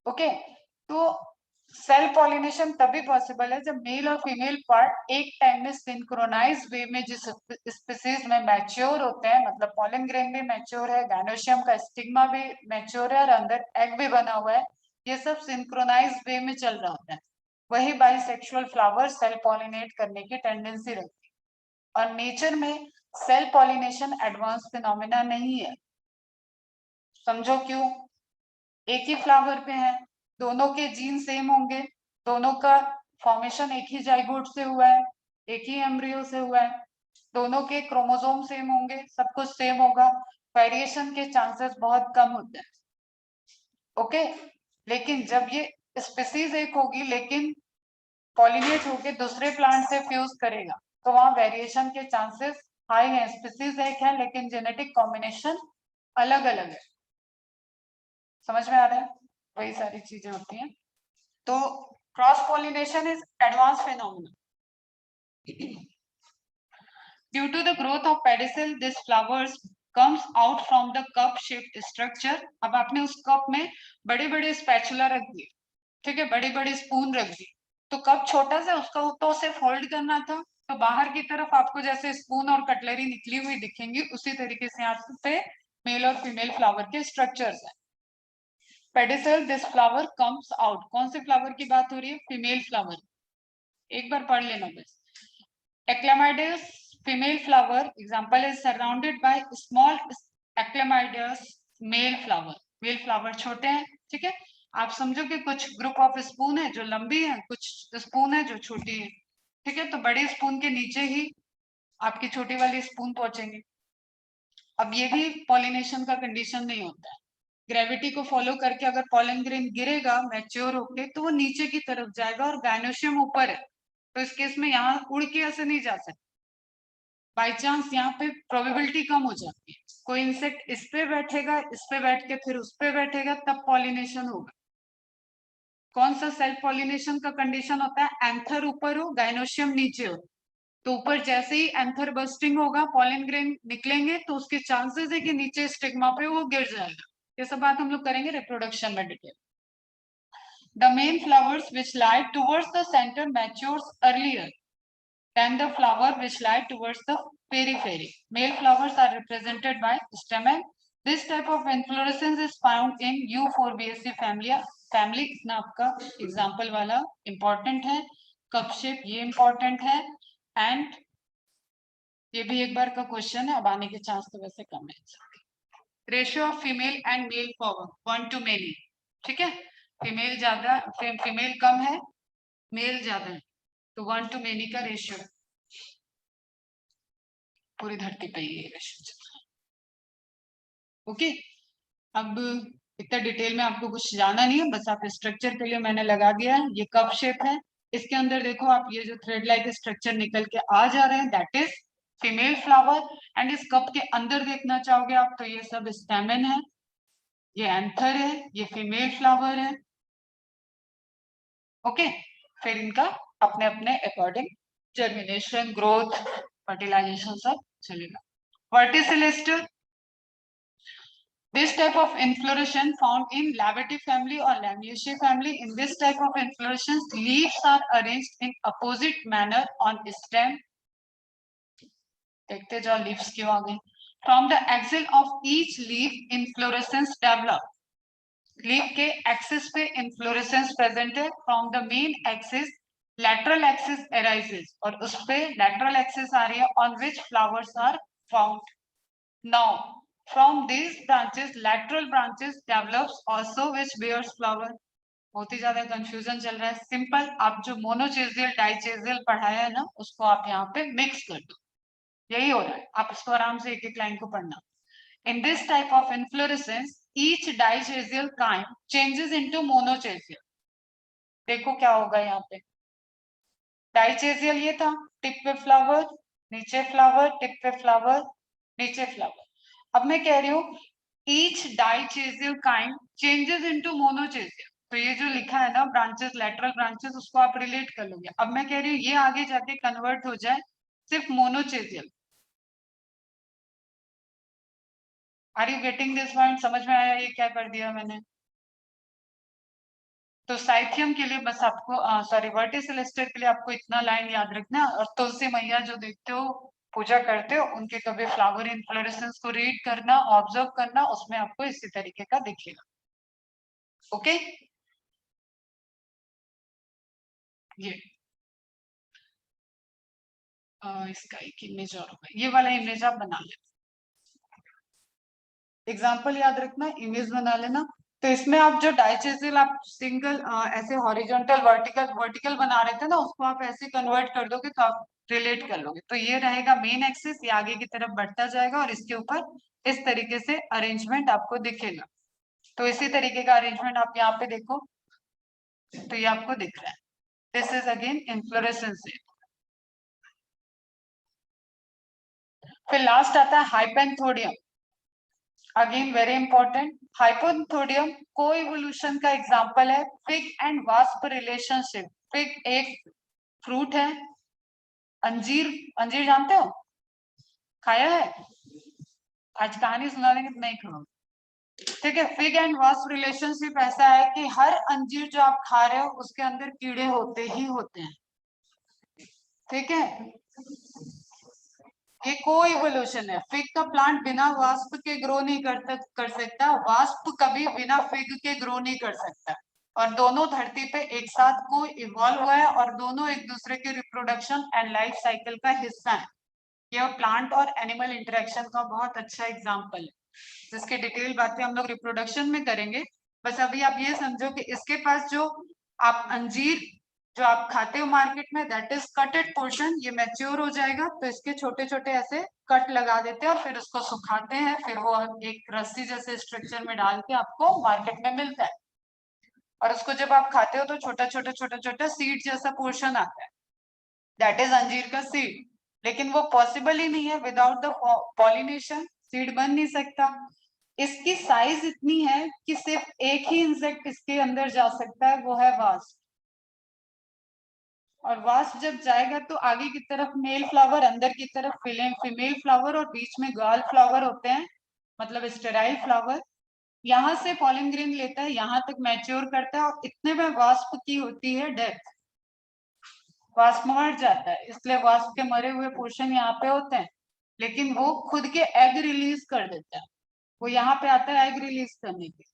ओके। तो सेल्फ पॉलिनेशन तभी पॉसिबल है जब मेल और फीमेल पार्ट एक टाइम में सिंक्रोनाइज वे में जिस स्पीसीज में मैच्योर होते हैं, मतलब पॉलिन ग्रेन भी मैच्योर है, गायनोशियम का स्टिग्मा भी मैच्योर है और अंदर एग भी बना हुआ है, ये सब सिंक्रोनाइज वे में चल रहा होता है, वही बाइसेक्सुअल फ्लावर सेल्फ पॉलिनेट करने की टेंडेंसी रखती है। और नेचर में सेल्फ पॉलिनेशन एडवांस फिनोमेना नहीं है, समझो क्यों, एक ही फ्लावर पे है, दोनों के जीन सेम होंगे, दोनों का फॉर्मेशन एक ही जाइगोट से हुआ है, एक ही एम्ब्रियो से हुआ है, दोनों के क्रोमोसोम सेम होंगे, सब कुछ सेम होगा, वेरिएशन के चांसेस बहुत कम होते हैं, ओके। लेकिन जब ये स्पीसीज एक होगी लेकिन पॉलिनेट होके दूसरे प्लांट से फ्यूज करेगा तो वहां वेरिएशन के चांसेस हाई है, स्पीसीज एक है लेकिन जेनेटिक कॉम्बिनेशन अलग अलग है, समझ में आ रहा है, वही सारी चीजें होती हैं। तो cross pollination is advance phenomenon. Due to the growth of pedicel, this flowers comes out from the cup shaped structure. अब आपने उस कप में बड़े बड़े स्पैचुला रख दिए, ठीक है, बड़ी बड़ी स्पून रख दी, तो कप छोटा सा उसका तो उसे फोल्ड करना था, तो बाहर की तरफ आपको जैसे स्पून और कटलरी निकली हुई दिखेंगी, उसी तरीके से यहाँ पे मेल और फीमेल फ्लावर के स्ट्रक्चर्स हैं। Pedicel this flower comes out, कौन से फ्लावर की बात हो रही है? फीमेल फ्लावर, एक बार पढ़ लेना बस। Echlamides female flower example is surrounded by small echlamides male flower, male flower छोटे हैं, ठीक है। आप समझो कि कुछ ग्रुप ऑफ स्पून है जो लंबी है, कुछ स्पून है जो छोटी है, ठीक है। तो बड़े स्पून के नीचे ही आपकी छोटी वाली स्पून पहुंचेंगे। अब ये भी पॉलिनेशन का कंडीशन नहीं होता है, ग्रेविटी को फॉलो करके अगर पॉलन ग्रेन गिरेगा मैच्योर होके तो वो नीचे की तरफ जाएगा और गायनोशियम ऊपर है, तो इस केस में यहाँ उड़ के ऐसे नहीं जा सकता। बाई चांस यहाँ पे प्रोबेबिलिटी कम हो जाती है, कोई इंसेक्ट इस पे बैठेगा, इस पे बैठ के फिर उस पे बैठेगा, तब पॉलिनेशन होगा। कौन सा सेल्फ पॉलिनेशन का कंडीशन होता है? एंथर ऊपर हो, गायनोशियम नीचे हो। तो ऊपर जैसे ही एंथर बस्टिंग होगा, पॉलन ग्रेन निकलेंगे, तो उसके चांसेस है कि नीचे स्टिग्मा पे वो गिर जाएगा। ये सब बात हम लोग करेंगे रिप्रोडक्शन में detail. The main flowers which lie towards the center matures earlier than the flower which lie towards the periphery. Male flowers are represented by stamen. This type of inflorescence is found in Euphorbiaceae family. Family इतना आपका example वाला important है, cup shape ये important है, and ये भी एक बार का क्वेश्चन है, अब आने के चांस तो वैसे कम है। Ratio of female and male form 1 to many, ठीक है। फीमेल ज्यादा, फीमेल कम है, मेल ज्यादा है, तो 1 to many का रेशियो पूरी धरती पे ये रेशियो चल रहा है। ओके, अब इतना डिटेल में आपको कुछ जाना नहीं है, बस आप स्ट्रक्चर के लिए मैंने लगा दिया है। ये कप शेप है, इसके अंदर देखो आप ये जो थ्रेड लाइक स्ट्रक्चर निकल के आ जा रहे हैं, that is female flower. And इस कप के अंदर देखना चाहोगे आप तो ये सब स्टेमन है, ये एंथर है, ये फीमेल फ्लावर है। ओके, फिर इनका अपने अपने अकॉर्डिंग जर्मिनेशन, ग्रोथ, फर्टिलाइजेशन सब चलेगा। वर्टिसिलिस्टल, this type of inflorescence found in Laverty family or Lamiaceae family. In this type of inflorescence, leaves are arranged in opposite manner on stem. देखते जाओ leaves क्यों आ गए। From the axil of each leaf, inflorescence develop. Leaf के axis पे inflorescence present है। From the main axis lateral axis arises, और उस पे lateral axis आ रही है on which flowers are found. Now from these branches lateral branches develops also which bears flower. बहुत ही ज्यादा कंफ्यूजन चल रहा है। सिंपल, आप जो मोनोचेजियल डाइचेजियल पढ़ाया है ना, उसको आप यहाँ पे मिक्स कर दो, यही हो रहा है। आप इसको आराम से एक एक लाइन को पढ़ना। In this type of inflorescence, each dichasial kind changes into monochasial. देखो क्या होगा यहाँ पे, डाइचेजियल ये था, टिप पे फ्लावर, नीचे फ्लावर, टिप पे फ्लावर, नीचे फ्लावर। अब मैं कह रही हूँ each dichasial kind changes into monochasial. तो ये जो लिखा है ना ब्रांचेस, लेटरल ब्रांचेस, उसको आप रिलेट कर लोगे। अब मैं कह रही हूँ ये आगे जाके कन्वर्ट हो जाए सिर्फ monochasial. Are you getting this point? समझ में आया ये क्या कर दिया मैंने? तो साइथियम के लिए बस आपको सॉरी वर्टिसिलिस्टर के लिए आपको इतना लाइन याद रखना। और तुलसी मैया जो देखते हो, पूजा करते हो, उनके कभी फ्लावर इन्फ्लोरेसेंस को रीड करना, ऑब्जर्व करना, उसमें आपको इसी तरीके का दिखेगा। ओके, ये इसका एक इमेज और होगा, ये वाला इमेज आप बना लेना, एग्जाम्पल याद रखना, इमेज बना लेना। तो इसमें आप जो डाइचेसिल आप सिंगल ऐसे हॉरिजॉन्टल वर्टिकल वर्टिकल बना रहे थे ना, उसको आप ऐसे कन्वर्ट कर दोगे तो आप रिलेट कर लोगे। तो ये रहेगा मेन एक्सिस, ये आगे की तरफ बढ़ता जाएगा और इसके ऊपर इस तरीके से अरेंजमेंट आपको दिखेगा। तो इसी तरीके का अरेंजमेंट आप यहाँ पे देखो, तो ये आपको दिख रहा है। This is again inflorescence. फिर लास्ट आता है हाइपेंथोडियम, अगेन वेरी इंपॉर्टेंट। हाइपोथोडियम को इवोल्यूशन का एग्जांपल है। Fig and wasp relationship, fig एक फ्रूट है, अंजीर, अंजीर जानते हो, खाया है? आज कहानी सुना देंगे तो नहीं खाओ। ठीक है। फिग एंड वास्प रिलेशनशिप ऐसा है कि हर अंजीर जो आप खा रहे हो उसके अंदर कीड़े होते ही होते हैं। ठीक है, ये को इवोल्यूशन है। फिग का प्लांट बिना वास्प के ग्रो नहीं कर सकता, वास्प कभी बिना फिग के ग्रो नहीं कर सकता। और दोनों धरती पे एक साथ को इवॉल्व हुआ है और दोनों एक दूसरे के रिप्रोडक्शन एंड लाइफ साइकिल का हिस्सा है। यह प्लांट और एनिमल इंटरेक्शन का बहुत अच्छा एग्जाम्पल है, जिसकी डिटेल बातें हम लोग रिप्रोडक्शन में करेंगे। बस अभी आप ये समझो कि इसके पास जो आप अंजीर जो आप खाते हो मार्केट में, दैट इज कटेड पोर्शन। ये मैच्योर हो जाएगा तो इसके छोटे छोटे ऐसे कट लगा देते हैं और फिर उसको सुखाते हैं, फिर वो एक रस्सी जैसे स्ट्रक्चर में डाल के आपको मार्केट में मिलता है। और उसको जब आप खाते हो तो छोटा छोटा छोटा छोटा सीड जैसा पोर्शन आता है, दैट इज अंजीर का सीड। लेकिन वो पॉसिबल ही नहीं है, विदाउट द पॉलिनेशन सीड बन नहीं सकता। इसकी साइज इतनी है कि सिर्फ एक ही इंसेक्ट इसके अंदर जा सकता है, वो है वास्प। और वास्प जब जाएगा तो आगे की तरफ मेल फ्लावर, अंदर की तरफ फीमेल फ्लावर और बीच में गर्ल फ्लावर होते हैं, मतलब स्टेराइल फ्लावर। यहाँ से पॉलिन ग्रेन लेता है, यहाँ तक मैच्योर करता है और इतने में वास्प की होती है डेथ, वास्प मर जाता है। इसलिए वास्प के मरे हुए पोर्शन यहाँ पे होते हैं, लेकिन वो खुद के एग रिलीज कर देता है। वो यहाँ पे आता है एग रिलीज करने के।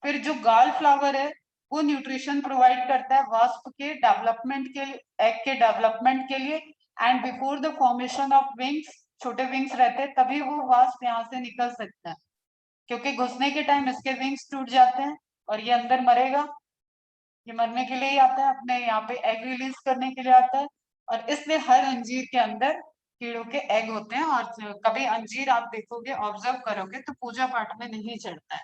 फिर जो गर्ल फ्लावर है वो न्यूट्रिशन प्रोवाइड करता है वास्प के डेवलपमेंट के लिए, एग के डेवलपमेंट के लिए। And before the formation of wings, छोटे विंग्स रहते हैं तभी वो वास्प यहाँ से निकल सकता है, क्योंकि घुसने के टाइम इसके विंग्स टूट जाते हैं और ये अंदर मरेगा। ये मरने के लिए ही आता है, अपने यहाँ पे एग रिलीज करने के लिए आता है। और इसलिए हर अंजीर के अंदर कीड़ों के एग होते हैं। और कभी अंजीर आप देखोगे, ऑब्जर्व करोगे तो पूजा पाठ में नहीं चढ़ता है।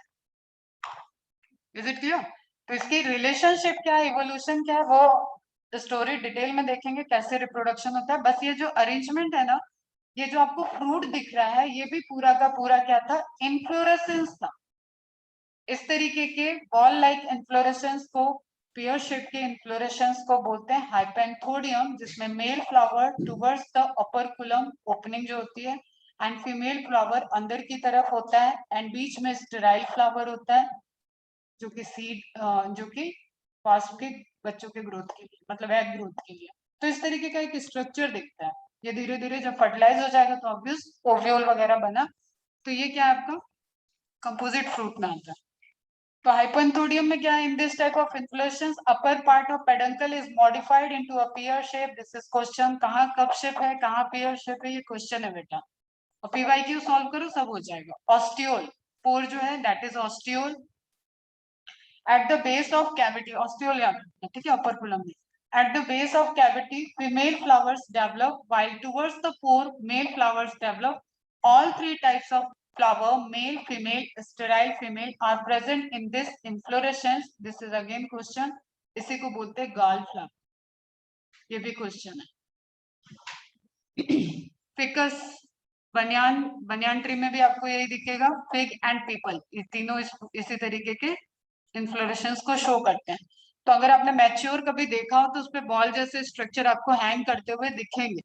Is it clear? तो इसकी रिलेशनशिप क्या है, इवोल्यूशन क्या है, वो स्टोरी डिटेल में देखेंगे कैसे रिप्रोडक्शन होता है। बस ये जो अरेंजमेंट है ना, ये जो आपको फ्रूट दिख रहा है ये भी पूरा का पूरा क्या था, इन्फ्लोरेसेंस था। इस तरीके के बॉल लाइक इन्फ्लोरेसेंस को, पेयर शेप के इन्फ्लोरेसेंस को बोलते हैं हाइपेंथोडियम, जिसमें male flower towards the operculum, opening जो होती है, एंड फीमेल फ्लावर अंदर की तरफ होता है, एंड बीच में स्टेराइल फ्लावर होता है, जो कि सीड जो कि वास्प के बच्चों के ग्रोथ के लिए, मतलब एग ग्रोथ के लिए। तो इस तरीके का एक स्ट्रक्चर दिखता है। ये धीरे धीरे जब फर्टिलाइज हो जाएगा तो ऑब्वियस ओव्यूल वगैरह बना। तो ये क्या है आपका कंपोजिट फ्रूट में आता है। तो हाइपेंथोडियम में क्या है, in this type of inflorescence upper part of peduncle is modified into a pear shape. This is question, कहाँ कप शेप है कहाँ पेयर शेप है, ये क्वेश्चन है बेटा। और पीवाईक्यू सॉल्व करो सब हो जाएगा। ऑस्टियोल, पोर जो है that is ostiole. At the base of cavity, osteolia, ठीक है, upper column में. At the base of cavity, female flowers develop, while towards the pore, male flowers develop. All three types of flower, male, female, sterile female, are present in this inflorescence. This is again question. इसी को बोलते हैं gall flower. ये भी question है. Ficus, banyan tree में भी आपको यही दिखेगा. फिग एंड पीपल, ये तीनों इसी तरीके के इन्फ्लोरेसेंस को शो करते हैं। तो अगर आपने मैच्योर कभी देखा हो तो उसपे बॉल जैसे स्ट्रक्चर आपको हैंग करते हुए दिखेंगे,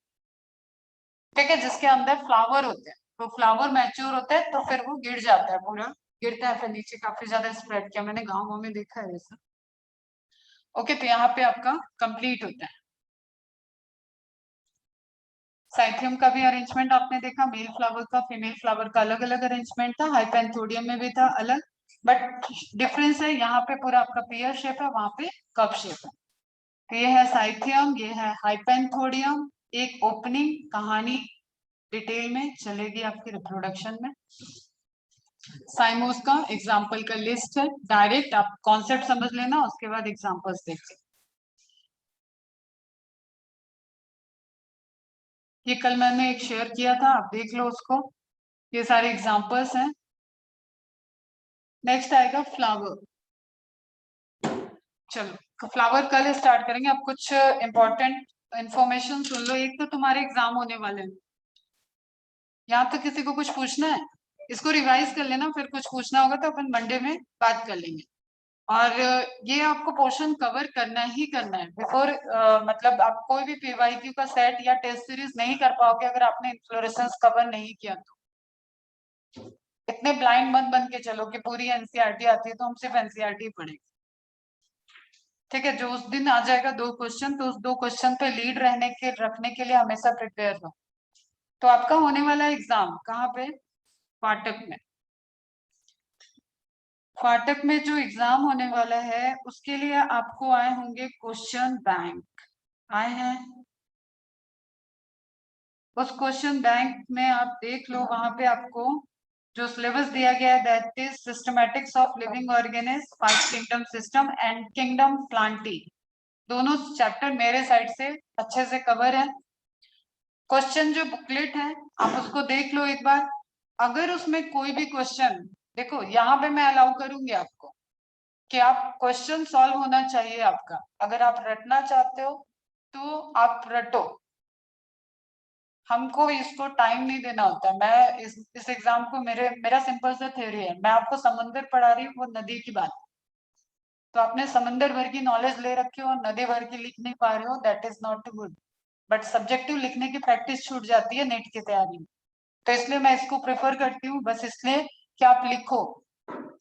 ठीक है, जिसके अंदर फ्लावर होते हैं। तो फ्लावर मैच्योर होते हैं तो फिर वो गिर जाता है, पूरा गिरता है, फिर नीचे काफी ज्यादा स्प्रेड किया, मैंने गाँव में देखा है वैसा। ओके, तो यहाँ पे आपका कंप्लीट होता है। साइथियम का भी अरेंजमेंट आपने देखा, मेल फ्लावर का फीमेल फ्लावर का अलग अलग अरेंजमेंट था, हाइपेंथोडियम में भी था अलग, बट डिफरेंस है यहाँ पे पूरा आपका पेयर शेप है, वहां पे कप शेप है। तो ये है साइथियम, ये है हाइपेंथोडियम। एक ओपनिंग कहानी डिटेल में चलेगी आपकी रिप्रोडक्शन में। साइमोस का एग्जाम्पल का लिस्ट है, डायरेक्ट आप कॉन्सेप्ट समझ लेना, उसके बाद एग्जाम्पल्स देखिए। ये कल मैंने एक शेयर किया था, आप देख लो उसको, ये सारे एग्जाम्पल्स हैं। नेक्स्ट आएगा फ्लावर। चलो फ्लावर कल स्टार्ट करेंगे। अब कुछ इंपॉर्टेंट इंफॉर्मेशन सुन लो। एक तो तुम्हारे एग्जाम होने वाले हैं, यहाँ तो किसी को कुछ पूछना है इसको रिवाइज कर लेना, फिर कुछ पूछना होगा तो अपन मंडे में बात कर लेंगे। और ये आपको पोर्शन कवर करना ही करना है बिफोर, मतलब आप कोई भी पीवाईक्यू का सेट या टेस्ट सीरीज नहीं कर पाओगे अगर आपने इन्फ्लोरेसेंस कवर नहीं किया तो। इतने ब्लाइंड मत बन के चलो कि पूरी एनसीईआरटी आती है तो हम सिर्फ एनसीईआरटी पढ़ेंगे। ठीक है, जो उस दिन आ जाएगा 2 क्वेश्चन, तो उस 2 क्वेश्चन पे लीड रखने के लिए हमेशा प्रिपेयर रहो। तो आपका होने वाला एग्जाम कहाँ पे? फाटक में। फाटक में जो एग्जाम होने वाला है उसके लिए आपको आए होंगे क्वेश्चन बैंक, आए हैं। उस क्वेश्चन बैंक में आप देख लो, वहां पे आपको जो सिलेबस दिया गया है that is systematics of living organism, 5 kingdom system and kingdom plantae. दोनों चैप्टर मेरे साइड से अच्छे से कवर है। क्वेश्चन जो बुकलेट है आप उसको देख लो एक बार। अगर उसमें कोई भी क्वेश्चन, देखो यहाँ पे मैं अलाउ करूंगी आपको कि आप क्वेश्चन सॉल्व होना चाहिए आपका। अगर आप रटना चाहते हो तो आप रटो, हमको इसको टाइम नहीं देना होता। मैं इस एग्जाम को मेरा सिंपल सा थ्योरी है, मैं आपको समंदर पढ़ा रही हूँ, वो नदी की बात। तो आपने समंदर भर की नॉलेज ले रखी हो और नदी भर की लिख नहीं पा रहे हो, that is not good. But subjective लिखने की प्रैक्टिस छूट जाती है नेट की तैयारी में। तो इसलिए मैं इसको प्रेफर करती हूँ, बस इसलिए कि आप लिखो,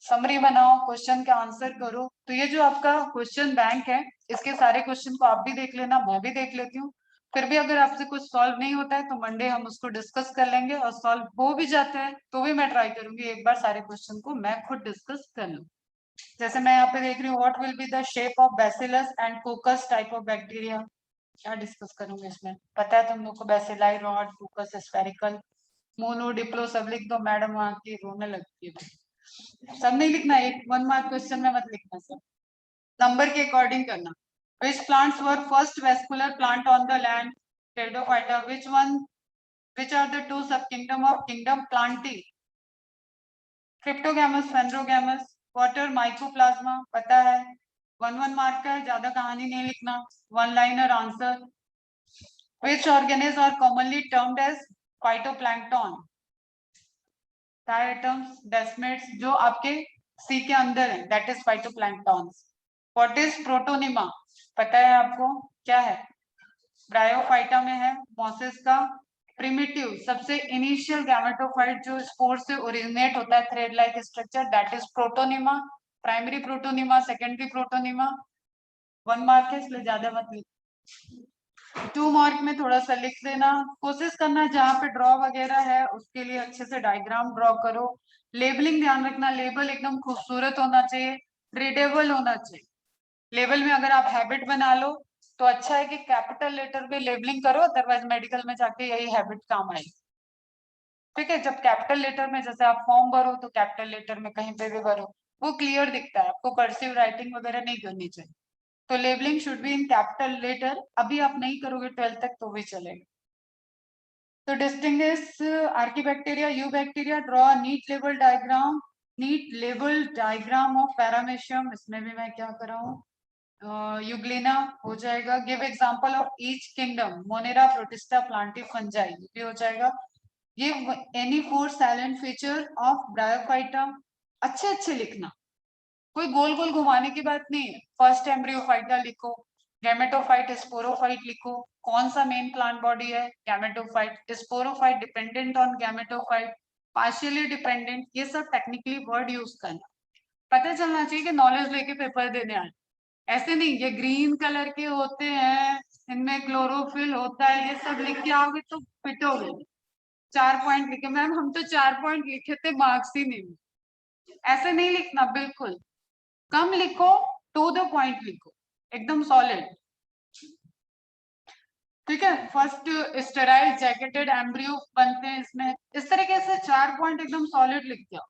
समरी बनाओ, क्वेश्चन का आंसर करो। तो ये जो आपका क्वेश्चन बैंक है, इसके सारे क्वेश्चन को आप भी देख लेना, मैं भी देख लेती हूँ। फिर भी अगर आपसे कुछ सॉल्व नहीं होता है तो मंडे हम उसको डिस्कस कर लेंगे, और सॉल्व हो भी जाता है तो भी मैं ट्राई करूंगी एक बार सारे क्वेश्चन को मैं खुद डिस्कस कर लूँ। जैसे मैं यहाँ पे देख रही हूँ, what will be the shape of bacillus and कोकस type of bacteria. क्या डिस्कस करूंगी इसमें, पता है तुम लोग को? Bacilli rod, कोकस spherical, mono, Diplo, सब लिख दो, मैडम वहां की रोने लगती है। सब नहीं लिखना, एक 1 मार्क क्वेश्चन में मत लिखना, सब नंबर के अकॉर्डिंग करना। Which plants were first vascular plant on the land? Pteridophyta. Which are the 2 subkingdom of kingdom Plantae? Cryptogamous, Phanerogamous, water, mycoplasma. पता है, 1 1 मार्क का है, ज्यादा कहानी नहीं लिखना, 1 liner answer. Which organisms are commonly termed as phytoplankton? Diatoms, डेस्मेट्स, जो आपके सी के अंदर है, that is phytoplanktons. What is protonema? पता है आपको क्या है? ब्रायोफाइटा में है, मॉसेस का प्रिमिटिव सबसे इनिशियल गैमेटोफाइट जो स्पोर से ओरिजिनेट होता है, thread like structure, that is protonema. Primary protonema, secondary protonema. 1 mark है इसलिए ज्यादा मत लिख। 2 मार्क में थोड़ा सा लिख देना, कोशिश करना जहाँ पे ड्रॉ वगैरह है उसके लिए अच्छे से डायग्राम ड्रॉ करो। लेबलिंग ध्यान रखना, लेबल एकदम खूबसूरत होना चाहिए, रीडेबल होना चाहिए। लेबल में अगर आप हैबिट बना लो तो अच्छा है कि कैपिटल लेटर पे लेबलिंग करो, अदरवाइज मेडिकल में जाके यही हैबिट काम आएगी। ठीक है, जब कैपिटल लेटर में, जैसे आप फॉर्म भरो तो कैपिटल लेटर में कहीं पे भी भरो, वो क्लियर दिखता है, आपको कर्सिव राइटिंग वगैरह नहीं करनी चाहिए। तो labelling should be in capital letter. अभी आप नहीं करोगे 12th तक तो भी चलेगा। तो distinguish archaebacteria, eubacteria, draw neat label diagram, neat label diagram of paramecium. इसमें भी मैं क्या कर रहा हूँ, यूग्लिना हो जाएगा। Give example of each kingdom, Monera, protista, Plantae, fungi, भी हो जाएगा। Give any 4 silent feature of bryophyta. अच्छे अच्छे लिखना, कोई गोल गोल घुमाने की बात नहीं है। फर्स्ट एम्ब्रियोफाइटा लिखो, गैमेटोफाइट, स्पोरोफाइट लिखो। कौन सा मेन प्लांट बॉडी है? Gametophyte. Sporophyte dependent on gametophyte, partially dependent, ये सब टेक्निकली वर्ड यूज करना, पता चलना चाहिए कि नॉलेज लेके पेपर देने आए। ऐसे नहीं ये ग्रीन कलर के होते हैं, इनमें क्लोरोफिल होता है, ये सब लिख के आओगे तो पिटोगे। 4 पॉइंट लिखे मैम, हम तो 4 पॉइंट लिखे थे, मार्क्स ही नहीं मिले। ऐसे नहीं लिखना बिल्कुल, कम लिखो, टू द पॉइंट लिखो, एकदम सॉलिड। ठीक है, फर्स्ट स्टेराइल जैकेटेड एम्ब्रियो बनते हैं इसमें, इस तरीके से 4 पॉइंट एकदम सॉलिड लिख दिया।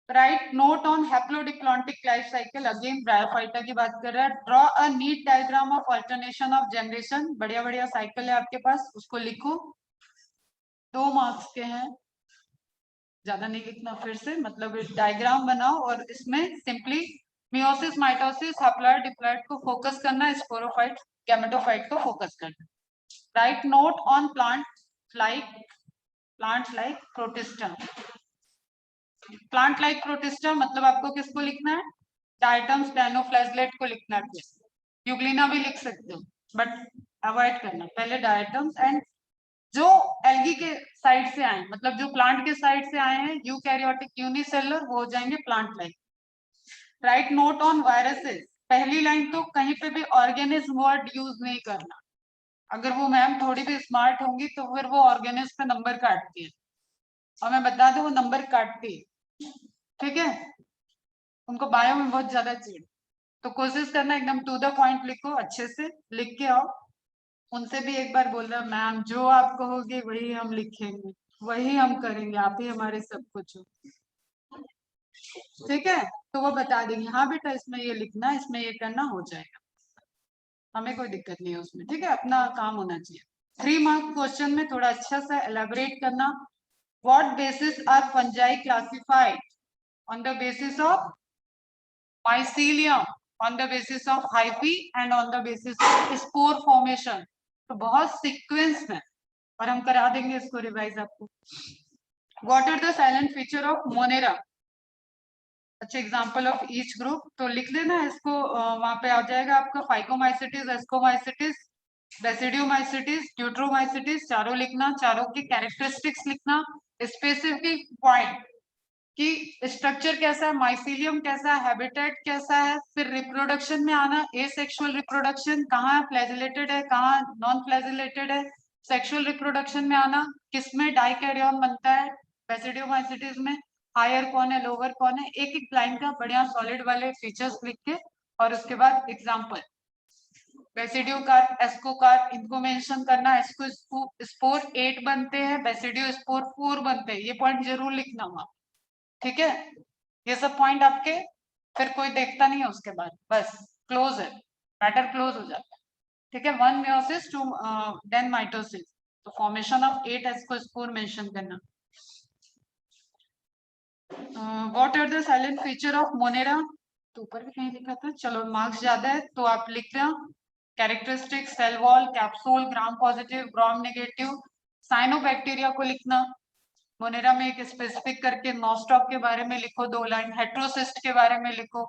Right note on haplodiplontic life cycle, again bryophyta की बात कर रहा है। Draw a neat diagram of alternation of generation, बढ़िया बढ़िया साइकिल है आपके पास, उसको लिखो। 2 मार्क्स के हैं, ज्यादा नहीं लिखना। फिर से मतलब डायग्राम बनाओ और इसमें simply meiosis, mitosis, haploid, diploid को फोकस करना, स्पोरोफाइट, गैमेटोफाइट को फोकस करना। Right note on plant like protista. Plant like protista मतलब आपको किसको लिखना है? डायटम्स, डायनोफ्लैजलेट को लिखना है। यूग्लिना भी लिख सकते हो बट अवॉइड करना, पहले डायटम्स एंड जो एल्गी के साइड से आए, मतलब जो प्लांट के साइड से आए हैं, यूकैरियोटिक यूनिसेलुलर, वो हो जाएंगे plant like. Right note on viruses, पहली लाइन तो कहीं पे भी ऑर्गेनिज्म वर्ड यूज नहीं करना। अगर वो मैम थोड़ी भी स्मार्ट होंगी तो फिर वो ऑर्गेनिज्म पे नंबर काटती है, और मैं बता दूं वो नंबर काटती है, ठीक है। उनको बायो में बहुत ज्यादा चाहिए, तो कोशिश करना एकदम टू द पॉइंट लिखो, अच्छे से लिख के आओ। उनसे भी एक बार बोल रहा मैम जो आप कहोगे वही हम लिखेंगे, वही हम करेंगे, आप ही हमारे सब कुछ हो, ठीक है। तो वो बता देंगे हाँ बेटा इसमें ये लिखना, इसमें ये करना, हो जाएगा, हमें कोई दिक्कत नहीं है उसमें, ठीक है। अपना काम होना चाहिए। 3 मार्क क्वेश्चन में थोड़ा अच्छा सा एलेबोरेट करना। What basis are fungi classified? On the basis of mycelium, on the basis of hyphae and on the basis of spore formation। तो बहुत सीक्वेंस में, और हम करा देंगे इसको रिवाइज आपको। What are the silent feature of Monera? अच्छा एग्जाम्पल ऑफ ईच ग्रुप, तो लिख लेना इसको, वहां पे आ जाएगा आपका फाइकोमाइसिटिस, एस्कोमाइसिटिस, बेसिडियोमाइसिटिस, ट्यूट्रोमाइसिटिस, चारों लिखना, चारों की कैरेक्टरिस्टिक्स लिखना, स्पेसिफिक पॉइंट कि स्ट्रक्चर कैसा है, माइसीलियम कैसा है, हैबिटेट कैसा है, फिर रिप्रोडक्शन में आना, एसेक्सुअल रिप्रोडक्शन कहाँ फ्लैजिलेटेड है, कहाँ नॉन फ्लैजिलेटेड है, सेक्सुअल रिप्रोडक्शन में आना, किसमें डाइकैरियन बनता है, बेसिडियोमाइसिटिस में, हायर कौन है, लोअर कौन है, एक एक लाइन का बढ़िया सॉलिड वाले फीचर्स लिख के, और उसके बाद एग्जाम्पल बेसिडियो कार, एस्को कार, इनको मेंशन करना। एस्को स्पोर 8 बनते हैं, बेसिडियो स्पोर 4 बनते हैं, ये पॉइंट जरूर लिखना वहां, ठीक है। ये सब पॉइंट आपके, फिर कोई देखता नहीं है उसके बाद, बस क्लोज है, मैटर क्लोज हो जाता है, ठीक है। 1 मेयोसिस 2 देन माइटोसिस, तो फॉर्मेशन ऑफ 8 एस्कोस्पोर मेंशन करना। What are the salient feature of monera, तो ऊपर भी कहीं लिखा था, चलो मार्क्स ज्यादा है तो आप लिख दें। Characteristic, cell wall, capsule, gram positive, gram negative, cyanobacteria को लिखना। मोनेरा में एक स्पेसिफिक करके नॉस्टॉक के बारे में लिखो 2 लाइन, हेट्रोसिस्ट के बारे में लिखो,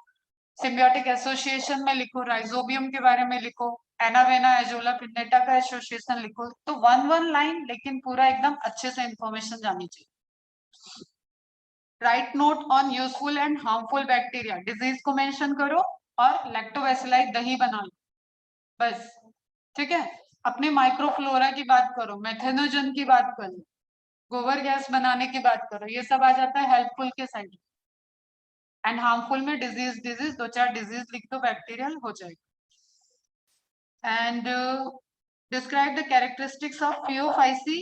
सिम्बियोटिक एसोसिएशन में लिखो, राइजोबियम के बारे में लिखो, एनावेना एजोला पिन्नेटा का एसोसिएशन लिखो। तो 1 लाइन, लेकिन पूरा एकदम अच्छे से इंफॉर्मेशन जानी चाहिए। Right note on useful and harmful bacteria, disease को मेंशन करो और लैक्टोबैसिलाई दही बना लो, बस, ठीक है। अपने माइक्रोफ्लोरा की बात करो, मेथेनोजन की बात करो, गोबर गैस बनाने की बात करो, ये सब आ जाता है हेल्पफुल के साइड। एंड हार्मफुल में डिजीज, 2-4 डिजीज लिख दो, बैक्टीरियल हो जाएगा। And describe the characteristics of Phaeophyceae,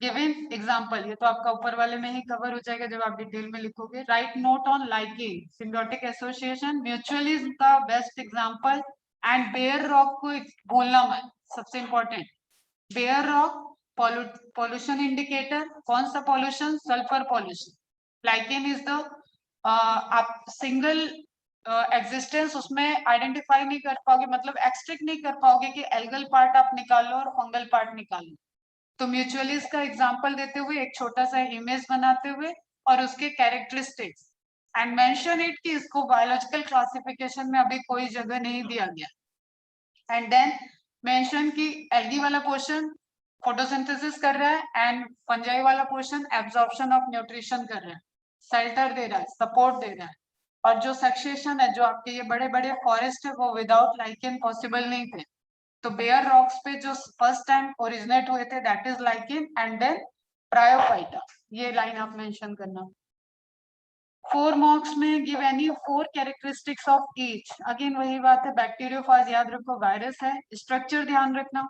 given example, ये तो आपका ऊपर वाले में ही कवर हो जाएगा जब आप डिटेल में लिखोगे। Write note on lichen, symbiotic association, mutualism का best example, and bare rock को भूलना मत, सबसे important. Bare rock pollution indicator, कौन सा pollution, sulphur pollution. Lichen is the, आप सिंगल एग्जिस्टेंस उसमें आइडेंटिफाई नहीं कर पाओगे, मतलब एक्सट्रैक्ट नहीं कर पाओगे कि एल्गल पार्ट आप निकाल लो और फंगल पार्ट निकाल लो। तो म्यूचुअलिस्ट का एग्जांपल देते हुए एक छोटा सा इमेज बनाते हुए और उसके कैरेक्टरिस्टिक्स, एंड मेंशन इट कि इसको बायोलॉजिकल क्लासिफिकेशन में अभी कोई जगह नहीं दिया गया। एंड देन मेंशन कि एल्गी वाला पोर्शन फोटोसिंथेसिस कर रहा है एंड फंजाई वाला पोर्शन एब्जॉर्प्शन ऑफ न्यूट्रिशन कर रहा है, शेल्टर दे रहा है, सपोर्ट दे रहा है। और जो सक्सेशन है, जो आपके ये बड़े बड़े फॉरेस्ट है, वो विदाउट लाइकेन पॉसिबल नहीं थे। तो बेयर रॉक्स पे जो फर्स्ट टाइम ओरिजिनेट हुए थे, that is lichen and then bryophyta, ये लाइन आप मेंशन करना। 4 मार्क्स में give any 4 characteristics of each, again वही बात है, बैक्टीरियोफाज याद रखो, वायरस है, स्ट्रक्चर ध्यान रखना,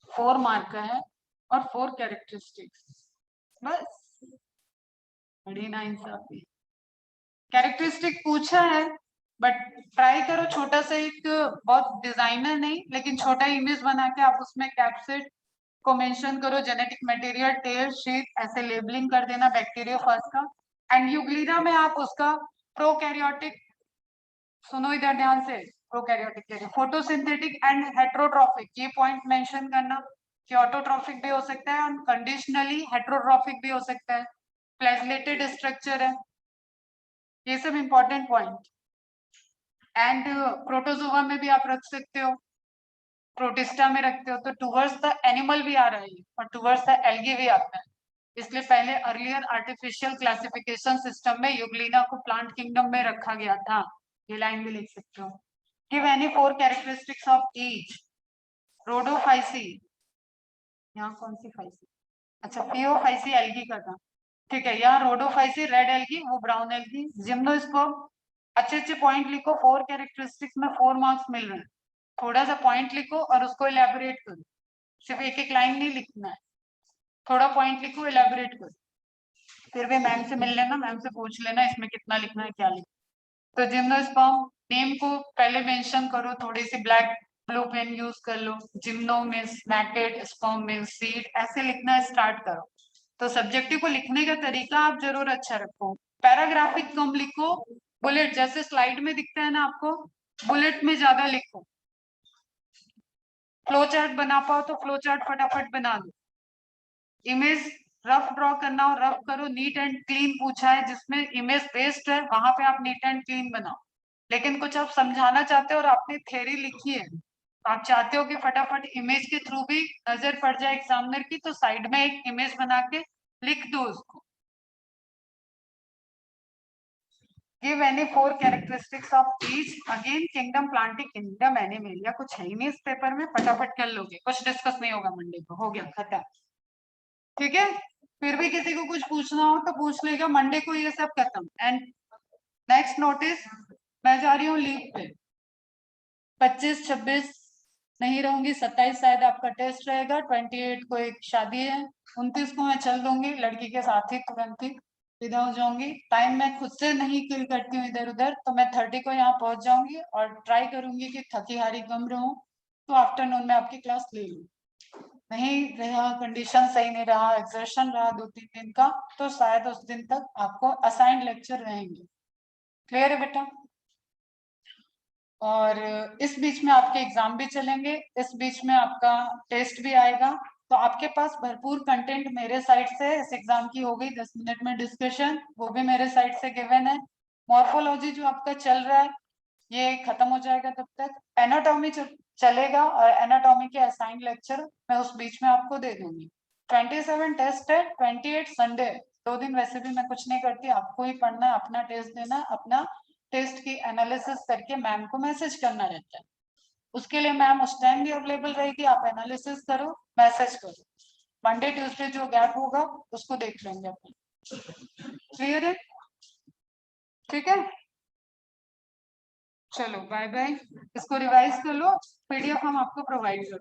4 मार्क का है, और 4 कैरेक्टरिस्टिक्स, बस, बड़ी नाइंसाफी। कैरेक्टरिस्टिक पूछा है, बट ट्राई करो छोटा सा एक, बहुत डिजाइनर नहीं लेकिन छोटा इमेज बना के आप उसमें कैप्सिड को मेंशन करो, जेनेटिक मटेरियल, टेल, शीट, ऐसे लेबलिंग कर देना बैक्टीरियोफाज का। एंड यूग्लिना में आप उसका प्रोकैरियोटिक, सुनो इधर ध्यान से, प्रोकैरियोटिक कह रही, फोटोसिंथेटिक एंड हेट्रोट्रॉफिक, ये पॉइंट मेंशन करना कि ऑटोट्रॉफिक भी हो सकता है और कंडीशनली हेट्रोट्रॉफिक भी हो सकता है, फ्लैजिलेटेड स्ट्रक्चर है, ये सब इंपॉर्टेंट पॉइंट। एंड प्रोटोजोआ में भी आप रख सकते हो, प्रोटिस्टा में रखते हो तो टूवर्ड्स द एनिमल भी आ रहा है और टूवर्ड्स द एल्गी भी आता है। इसलिए पहले अर्लियर आर्टिफिशियल क्लासिफिकेशन सिस्टम में यूग्लिना को प्लांट किंगडम में रखा गया था। ये लाइन भी लिख सकते हो। Give any 4 characteristics of each. Rhodophyceae, यहाँ कौन सी फाइसी, अच्छा पियोफाइसी एल्गी का था, ठीक है। यहाँ रोडोफाइसी रेड एल्गी, वो ब्राउन एल्गी। जिम्नोस्पर्म, अच्छे अच्छे पॉइंट लिखो, 4 कैरेक्टरिस्टिक्स में 4 मार्क्स मिल रहे हैं। थोड़ा सा पॉइंट लिखो और उसको इलेबोरेट करो, सिर्फ एक एक लाइन नहीं लिखना है, थोड़ा पॉइंट लिखो, इलेबोरेट करो। फिर भी मैम से मिल लेना, मैम से पूछ लेना इसमें कितना लिखना है, क्या लिखना। तो जिम्नोस्पर्म नेम को पहले मेंशन करो, थोड़ी सी ब्लैक ब्लू पेन यूज कर लो। Gymno means naked, sperm means seed, ऐसे लिखना स्टार्ट करो। तो सब्जेक्टिव को लिखने का तरीका आप जरूर अच्छा रखो। पैराग्राफिक कम लिखो, बुलेट जैसे स्लाइड में दिखता है ना आपको, बुलेट में ज्यादा लिखो। फ्लो चार्ट बना पाओ तो फ्लो चार्ट फटाफट बना दो। इमेज रफ ड्रॉ करना हो रफ करो, नीट एंड क्लीन पूछा है जिसमें इमेज बेस्ड है वहां पे आप नीट एंड क्लीन बनाओ। लेकिन कुछ आप समझाना चाहते हो और आपने थ्योरी लिखी है, आप चाहते हो कि फटाफट इमेज के थ्रू भी नजर पड़ जाए एग्जामिनर की, तो साइड में एक इमेज बना के लिख दो उसको। Give any 4 characteristics of each. Again kingdom, planting, kingdom, animalia, कुछ है ही नहीं इस पेपर में, फटाफट कर लोगे, कुछ डिस्कस नहीं होगा मंडे को, हो गया खत्म, ठीक है। फिर भी किसी को कुछ पूछना हो तो पूछ लेगा, मंडे को ये सब खत्म। एंड नेक्स्ट नोटिस, मैं जा रही हूँ लीव पे, 25-26 नहीं रहूंगी, 27 शायद आपका टेस्ट रहेगा, 28 को एक शादी है, 29 को मैं चल दूंगी लड़की के साथ ही, तुरंत ही विदा हो जाऊंगी। टाइम मैं खुद से नहीं किल करती हूँ इधर उधर, तो मैं 30 को यहाँ पहुंच जाऊंगी और ट्राई करूंगी कि थकी हारी कम रहूं, तो आफ्टरनून में आपकी क्लास ले लूँ। नहीं रहा, कंडीशन सही नहीं रहा, एक्सर्शन रहा 2-3 दिन का, तो शायद उस दिन तक आपको असाइंड लेक्चर रहेंगे। क्लियर है बेटा? और इस बीच में आपके एग्जाम भी चलेंगे, इस बीच में आपका टेस्ट भी आएगा, तो आपके पास भरपूर कंटेंट मेरे साइड से, इस एग्जाम की हो गई 10 मिनट में डिस्कशन, वो भी मेरे साइड से गिवन है। मॉर्फोलॉजी जो आपका चल रहा है ये खत्म हो जाएगा, तब तक एनाटॉमी चलेगा, और एनाटॉमी के असाइंड लेक्चर मैं उस बीच में आपको दे दूंगी। 27 टेस्ट है, 28 संडे है, 2 दिन वैसे भी मैं कुछ नहीं करती, आपको ही पढ़ना है, अपना टेस्ट देना, अपना टेस्ट की एनालिसिस करके मैम को मैसेज करना रहता है। उसके लिए मैम उस टाइम भी अवेलेबल रहेगी, आप एनालिसिस करो, मैसेज करो। मंडे ट्यूसडे जो गैप होगा उसको देख लेंगे अपन। क्लियर है? ठीक है, चलो बाय बाय। इसको रिवाइज कर लो, पीडीएफ हम आपको प्रोवाइड कर